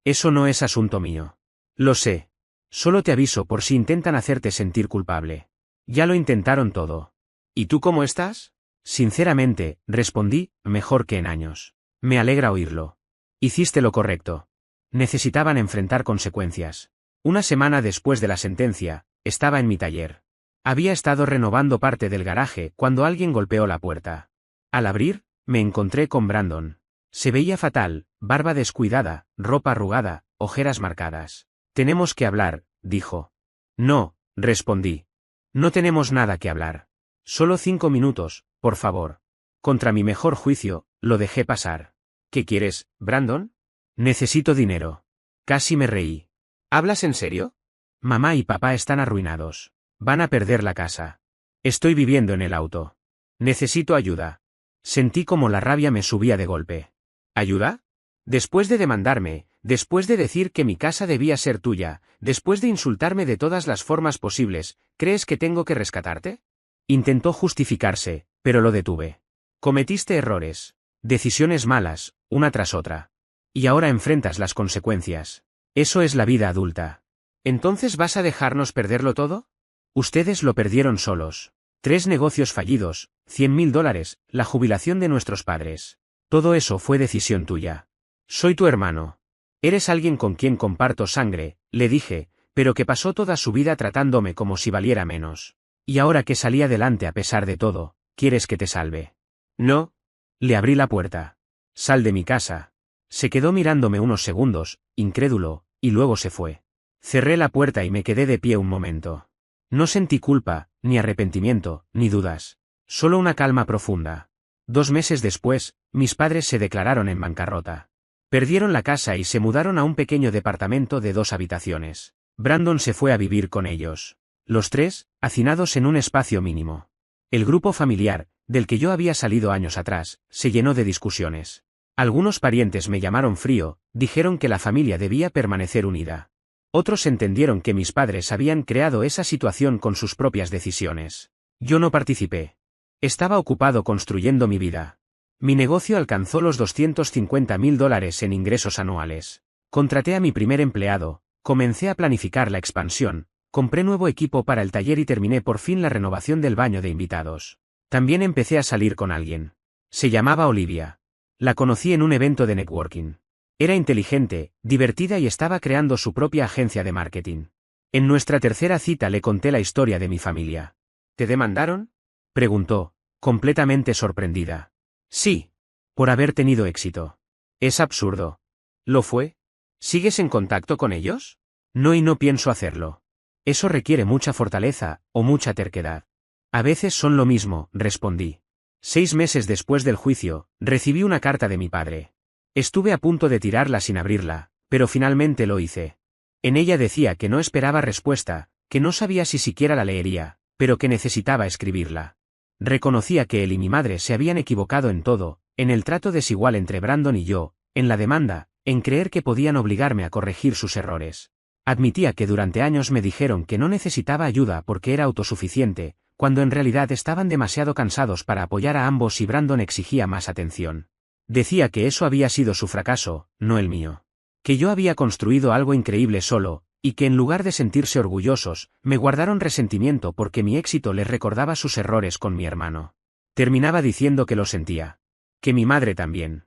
Eso no es asunto mío. Lo sé. Solo te aviso por si intentan hacerte sentir culpable. Ya lo intentaron todo. ¿Y tú cómo estás? Sinceramente, respondí, mejor que en años. Me alegra oírlo. Hiciste lo correcto. Necesitaban enfrentar consecuencias. Una semana después de la sentencia, estaba en mi taller. Había estado renovando parte del garaje cuando alguien golpeó la puerta. Al abrir, me encontré con Brandon. Se veía fatal, barba descuidada, ropa arrugada, ojeras marcadas. Tenemos que hablar, dijo. No, respondí. No tenemos nada que hablar. Solo 5 minutos, por favor. Contra mi mejor juicio, lo dejé pasar. ¿Qué quieres, Brandon? Necesito dinero. Casi me reí. ¿Hablas en serio? Mamá y papá están arruinados. Van a perder la casa. Estoy viviendo en el auto. Necesito ayuda. Sentí como la rabia me subía de golpe. ¿Ayuda? Después de demandarme, después de decir que mi casa debía ser tuya, después de insultarme de todas las formas posibles, ¿crees que tengo que rescatarte? Intentó justificarse, pero lo detuve. Cometiste errores, decisiones malas, una tras otra. Y ahora enfrentas las consecuencias. Eso es la vida adulta. ¿Entonces vas a dejarnos perderlo todo? Ustedes lo perdieron solos. 3 negocios fallidos, $100.000, la jubilación de nuestros padres. Todo eso fue decisión tuya. Soy tu hermano. Eres alguien con quien comparto sangre, le dije, pero que pasó toda su vida tratándome como si valiera menos. Y ahora que salí adelante a pesar de todo, ¿quieres que te salve? No. Le abrí la puerta. Sal de mi casa. Se quedó mirándome unos segundos, incrédulo, y luego se fue. Cerré la puerta y me quedé de pie un momento. No sentí culpa, ni arrepentimiento, ni dudas. Solo una calma profunda. 2 meses después, mis padres se declararon en bancarrota. Perdieron la casa y se mudaron a un pequeño departamento de 2 habitaciones. Brandon se fue a vivir con ellos. Los 3, hacinados en un espacio mínimo. El grupo familiar, del que yo había salido años atrás, se llenó de discusiones. Algunos parientes me llamaron frío, dijeron que la familia debía permanecer unida. Otros entendieron que mis padres habían creado esa situación con sus propias decisiones. Yo no participé. Estaba ocupado construyendo mi vida. Mi negocio alcanzó los $250.000 en ingresos anuales. Contraté a mi primer empleado, comencé a planificar la expansión, compré nuevo equipo para el taller y terminé por fin la renovación del baño de invitados. También empecé a salir con alguien. Se llamaba Olivia. La conocí en un evento de networking. Era inteligente, divertida y estaba creando su propia agencia de marketing. En nuestra tercera cita le conté la historia de mi familia. ¿Te demandaron? Preguntó, completamente sorprendida. Sí. Por haber tenido éxito. Es absurdo. ¿Lo fue? ¿Sigues en contacto con ellos? No, y no pienso hacerlo. Eso requiere mucha fortaleza, o mucha terquedad. A veces son lo mismo, respondí. 6 meses después del juicio, recibí una carta de mi padre. Estuve a punto de tirarla sin abrirla, pero finalmente lo hice. En ella decía que no esperaba respuesta, que no sabía si siquiera la leería, pero que necesitaba escribirla. Reconocía que él y mi madre se habían equivocado en todo, en el trato desigual entre Brandon y yo, en la demanda, en creer que podían obligarme a corregir sus errores. Admitía que durante años me dijeron que no necesitaba ayuda porque era autosuficiente, cuando en realidad estaban demasiado cansados para apoyar a ambos y Brandon exigía más atención. Decía que eso había sido su fracaso, no el mío. Que yo había construido algo increíble solo, y que en lugar de sentirse orgullosos, me guardaron resentimiento porque mi éxito les recordaba sus errores con mi hermano. Terminaba diciendo que lo sentía. Que mi madre también.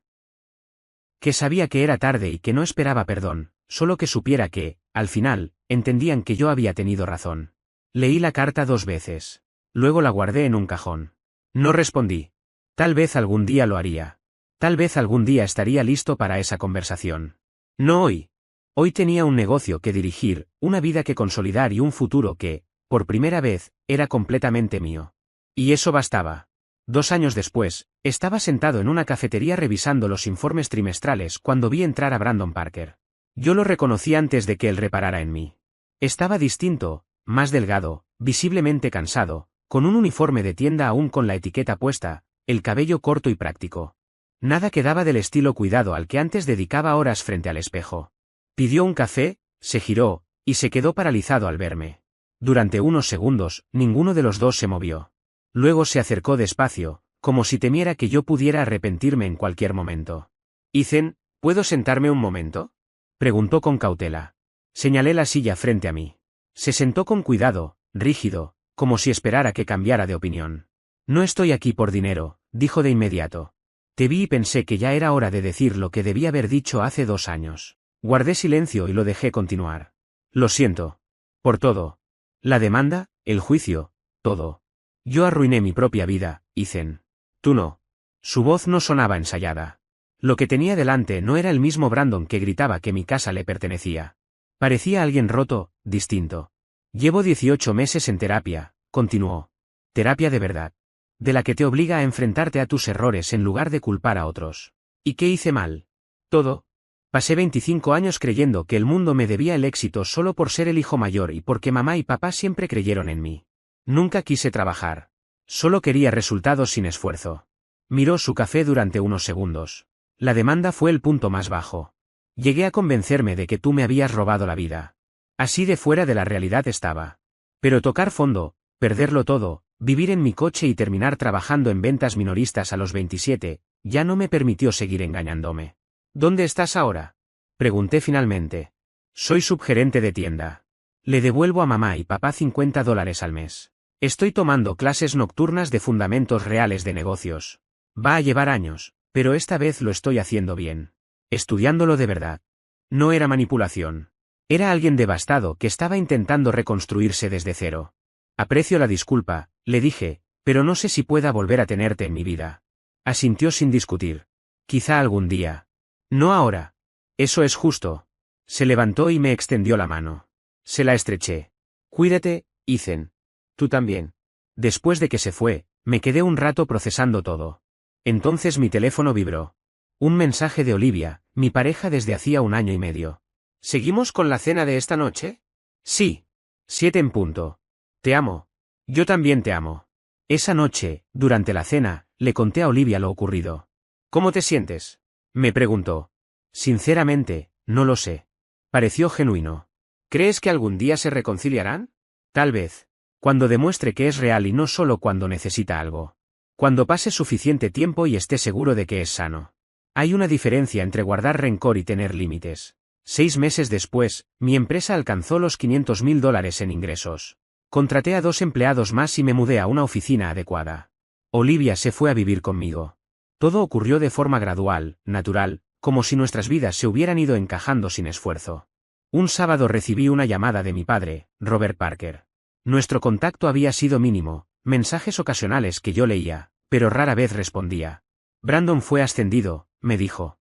Que sabía que era tarde y que no esperaba perdón, solo que supiera que, al final, entendían que yo había tenido razón. Leí la carta 2 veces. Luego la guardé en un cajón. No respondí. Tal vez algún día lo haría. Tal vez algún día estaría listo para esa conversación. No hoy. Hoy tenía un negocio que dirigir, una vida que consolidar y un futuro que, por primera vez, era completamente mío. Y eso bastaba. 2 años después, estaba sentado en una cafetería revisando los informes trimestrales cuando vi entrar a Brandon Parker. Yo lo reconocí antes de que él reparara en mí. Estaba distinto, más delgado, visiblemente cansado, con un uniforme de tienda aún con la etiqueta puesta, el cabello corto y práctico. Nada quedaba del estilo cuidado al que antes dedicaba horas frente al espejo. Pidió un café, Se giró, y se quedó paralizado al verme. Durante unos segundos, ninguno de los dos se movió. Luego se acercó despacio, como si temiera que yo pudiera arrepentirme en cualquier momento. Ethan, ¿puedo sentarme un momento? Preguntó con cautela. Señalé la silla frente a mí. Se sentó con cuidado, rígido, como si esperara que cambiara de opinión. No estoy aquí por dinero, dijo de inmediato. Te vi y pensé que ya era hora de decir lo que debía haber dicho hace 2 años. Guardé silencio y lo dejé continuar. Lo siento. Por todo. La demanda, el juicio, todo. Yo arruiné mi propia vida, Ethan. Tú no. Su voz no sonaba ensayada. Lo que tenía delante no era el mismo Brandon que gritaba que mi casa le pertenecía. Parecía alguien roto, distinto. Llevo 18 meses en terapia, continuó. Terapia de verdad. De la que te obliga a enfrentarte a tus errores en lugar de culpar a otros. ¿Y qué hice mal? Todo. Pasé 25 años creyendo que el mundo me debía el éxito solo por ser el hijo mayor y porque mamá y papá siempre creyeron en mí. Nunca quise trabajar. Solo quería resultados sin esfuerzo. Miró su café durante unos segundos. La demanda fue el punto más bajo. Llegué a convencerme de que tú me habías robado la vida. Así de fuera de la realidad estaba. Pero tocar fondo, perderlo todo, vivir en mi coche y terminar trabajando en ventas minoristas a los 27, ya no me permitió seguir engañándome. ¿Dónde estás ahora? Pregunté finalmente. Soy subgerente de tienda. Le devuelvo a mamá y papá $50 al mes. Estoy tomando clases nocturnas de fundamentos reales de negocios. Va a llevar años, pero esta vez lo estoy haciendo bien. Estudiándolo de verdad. No era manipulación. Era alguien devastado que estaba intentando reconstruirse desde cero. Aprecio la disculpa, le dije, pero no sé si pueda volver a tenerte en mi vida. Asintió sin discutir. Quizá algún día. No ahora. Eso es justo. Se levantó y me extendió la mano. Se la estreché. Cuídate, Ethan. Tú también. Después de que se fue, me quedé un rato procesando todo. Entonces mi teléfono vibró. Un mensaje de Olivia, mi pareja desde hacía 1 año y medio. ¿Seguimos con la cena de esta noche? Sí. 7 en punto. Te amo. Yo también te amo. Esa noche, durante la cena, le conté a Olivia lo ocurrido. ¿Cómo te sientes? Me preguntó. Sinceramente, no lo sé. Pareció genuino. ¿Crees que algún día se reconciliarán? Tal vez. Cuando demuestre que es real y no solo cuando necesita algo. Cuando pase suficiente tiempo y esté seguro de que es sano. Hay una diferencia entre guardar rencor y tener límites. 6 meses después, mi empresa alcanzó los $500,000 en ingresos. Contraté a 2 empleados más y me mudé a una oficina adecuada. Olivia se fue a vivir conmigo. Todo ocurrió de forma gradual, natural, como si nuestras vidas se hubieran ido encajando sin esfuerzo. Un sábado recibí una llamada de mi padre, Robert Parker. Nuestro contacto había sido mínimo, mensajes ocasionales que yo leía, pero rara vez respondía. Brandon fue ascendido, me dijo.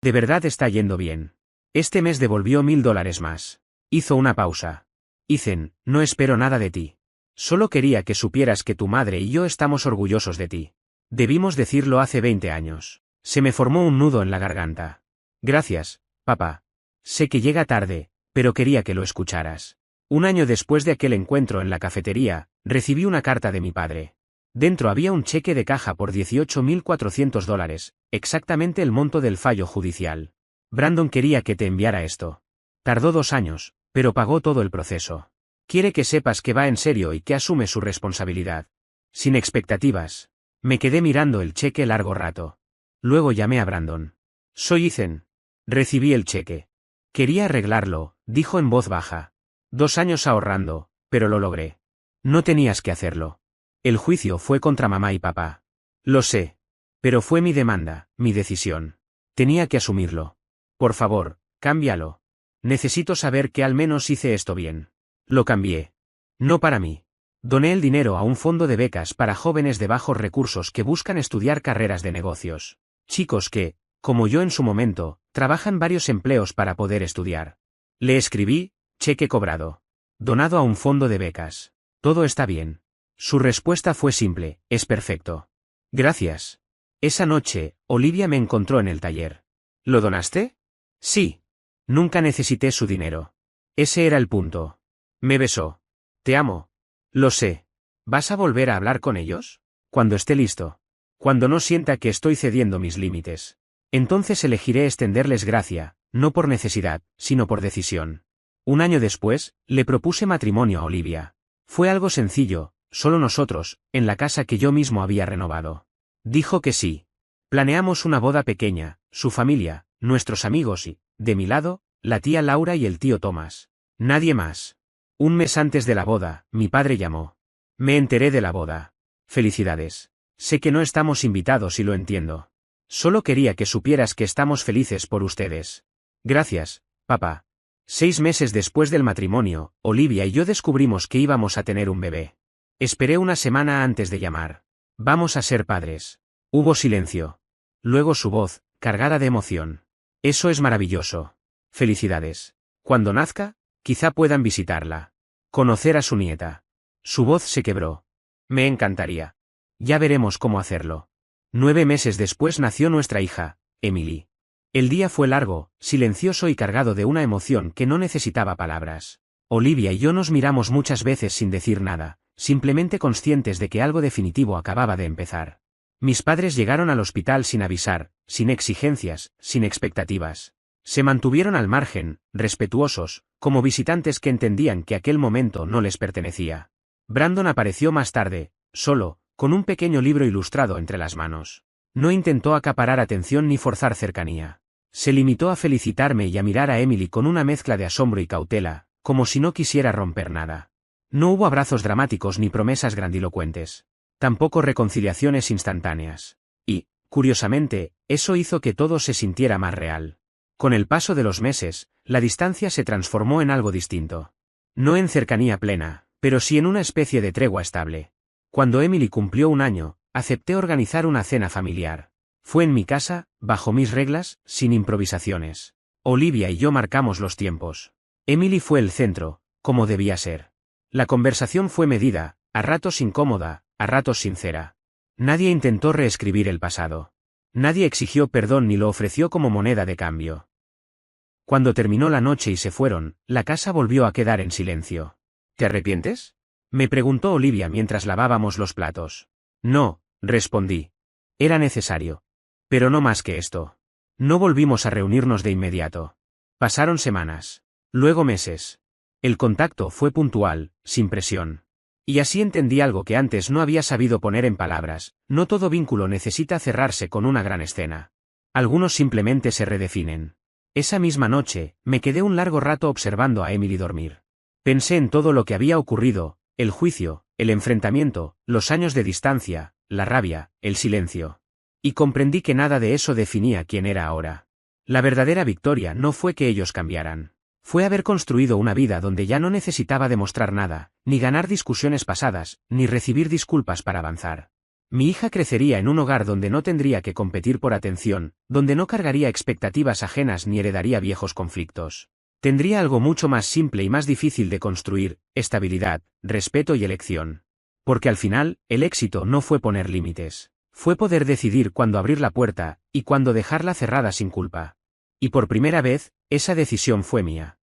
De verdad está yendo bien. Este mes devolvió $1,000 más. Hizo una pausa. Ethan, no espero nada de ti. Solo quería que supieras que tu madre y yo estamos orgullosos de ti. Debimos decirlo hace 20 años. Se me formó un nudo en la garganta. Gracias, papá. Sé que llega tarde, pero quería que lo escucharas. 1 año después de aquel encuentro en la cafetería, recibí una carta de mi padre. Dentro había un cheque de caja por $18,400, exactamente el monto del fallo judicial. Brandon quería que te enviara esto. Tardó 2 años, pero pagó todo el proceso. Quiere que sepas que va en serio y que asume su responsabilidad. Sin expectativas. Me quedé mirando el cheque largo rato. Luego llamé a Brandon. Soy Ethan. Recibí el cheque. Quería arreglarlo, dijo en voz baja. 2 años ahorrando, pero lo logré. No tenías que hacerlo. El juicio fue contra mamá y papá. Lo sé. Pero fue mi demanda, mi decisión. Tenía que asumirlo. Por favor, cámbialo. Necesito saber que al menos hice esto bien. Lo cambié. No para mí. Doné el dinero a un fondo de becas para jóvenes de bajos recursos que buscan estudiar carreras de negocios. Chicos que, como yo en su momento, trabajan varios empleos para poder estudiar. Le escribí, cheque cobrado. Donado a un fondo de becas. Todo está bien. Su respuesta fue simple, es perfecto. Gracias. Esa noche, Olivia me encontró en el taller. ¿Lo donaste? Sí. Nunca necesité su dinero. Ese era el punto. Me besó. Te amo. Lo sé. ¿Vas a volver a hablar con ellos? Cuando esté listo. Cuando no sienta que estoy cediendo mis límites. Entonces elegiré extenderles gracia, no por necesidad, sino por decisión. Un año después, le propuse matrimonio a Olivia. Fue algo sencillo, solo nosotros, en la casa que yo mismo había renovado. Dijo que sí. Planeamos una boda pequeña, su familia, nuestros amigos y, de mi lado, la tía Laura y el tío Tomás. Nadie más. Un mes antes de la boda, mi padre llamó. Me enteré de la boda. Felicidades. Sé que no estamos invitados y lo entiendo. Solo quería que supieras que estamos felices por ustedes. Gracias, papá. 6 meses después del matrimonio, Olivia y yo descubrimos que íbamos a tener un bebé. Esperé una semana antes de llamar. Vamos a ser padres. Hubo silencio. Luego su voz, cargada de emoción. Eso es maravilloso. Felicidades. Cuando nazca, quizá puedan visitarla. Conocer a su nieta. Su voz se quebró. Me encantaría. Ya veremos cómo hacerlo. 9 meses después nació nuestra hija, Emily. El día fue largo, silencioso y cargado de una emoción que no necesitaba palabras. Olivia y yo nos miramos muchas veces sin decir nada, simplemente conscientes de que algo definitivo acababa de empezar. Mis padres llegaron al hospital sin avisar, sin exigencias, sin expectativas. Se mantuvieron al margen, respetuosos, como visitantes que entendían que aquel momento no les pertenecía. Brandon apareció más tarde, solo, con un pequeño libro ilustrado entre las manos. No intentó acaparar atención ni forzar cercanía. Se limitó a felicitarme y a mirar a Emily con una mezcla de asombro y cautela, como si no quisiera romper nada. No hubo abrazos dramáticos ni promesas grandilocuentes. Tampoco reconciliaciones instantáneas. Y, curiosamente, eso hizo que todo se sintiera más real. Con el paso de los meses, la distancia se transformó en algo distinto. No en cercanía plena, pero sí en una especie de tregua estable. Cuando Emily cumplió 1 año, acepté organizar una cena familiar. Fue en mi casa, bajo mis reglas, sin improvisaciones. Olivia y yo marcamos los tiempos. Emily fue el centro, como debía ser. La conversación fue medida, a ratos incómoda, a ratos sincera. Nadie intentó reescribir el pasado. Nadie exigió perdón ni lo ofreció como moneda de cambio. Cuando terminó la noche y se fueron, la casa volvió a quedar en silencio. ¿Te arrepientes?, me preguntó Olivia mientras lavábamos los platos. No, respondí. Era necesario. Pero no más que esto. No volvimos a reunirnos de inmediato. Pasaron semanas. Luego meses. El contacto fue puntual, sin presión. Y así entendí algo que antes no había sabido poner en palabras: no todo vínculo necesita cerrarse con una gran escena. Algunos simplemente se redefinen. Esa misma noche, me quedé un largo rato observando a Emily dormir. Pensé en todo lo que había ocurrido: el juicio, el enfrentamiento, los años de distancia, la rabia, el silencio. Y comprendí que nada de eso definía quién era ahora. La verdadera victoria no fue que ellos cambiaran. Fue haber construido una vida donde ya no necesitaba demostrar nada, ni ganar discusiones pasadas, ni recibir disculpas para avanzar. Mi hija crecería en un hogar donde no tendría que competir por atención, donde no cargaría expectativas ajenas ni heredaría viejos conflictos. Tendría algo mucho más simple y más difícil de construir: estabilidad, respeto y elección. Porque al final, el éxito no fue poner límites. Fue poder decidir cuándo abrir la puerta, y cuándo dejarla cerrada sin culpa. Y por primera vez, esa decisión fue mía.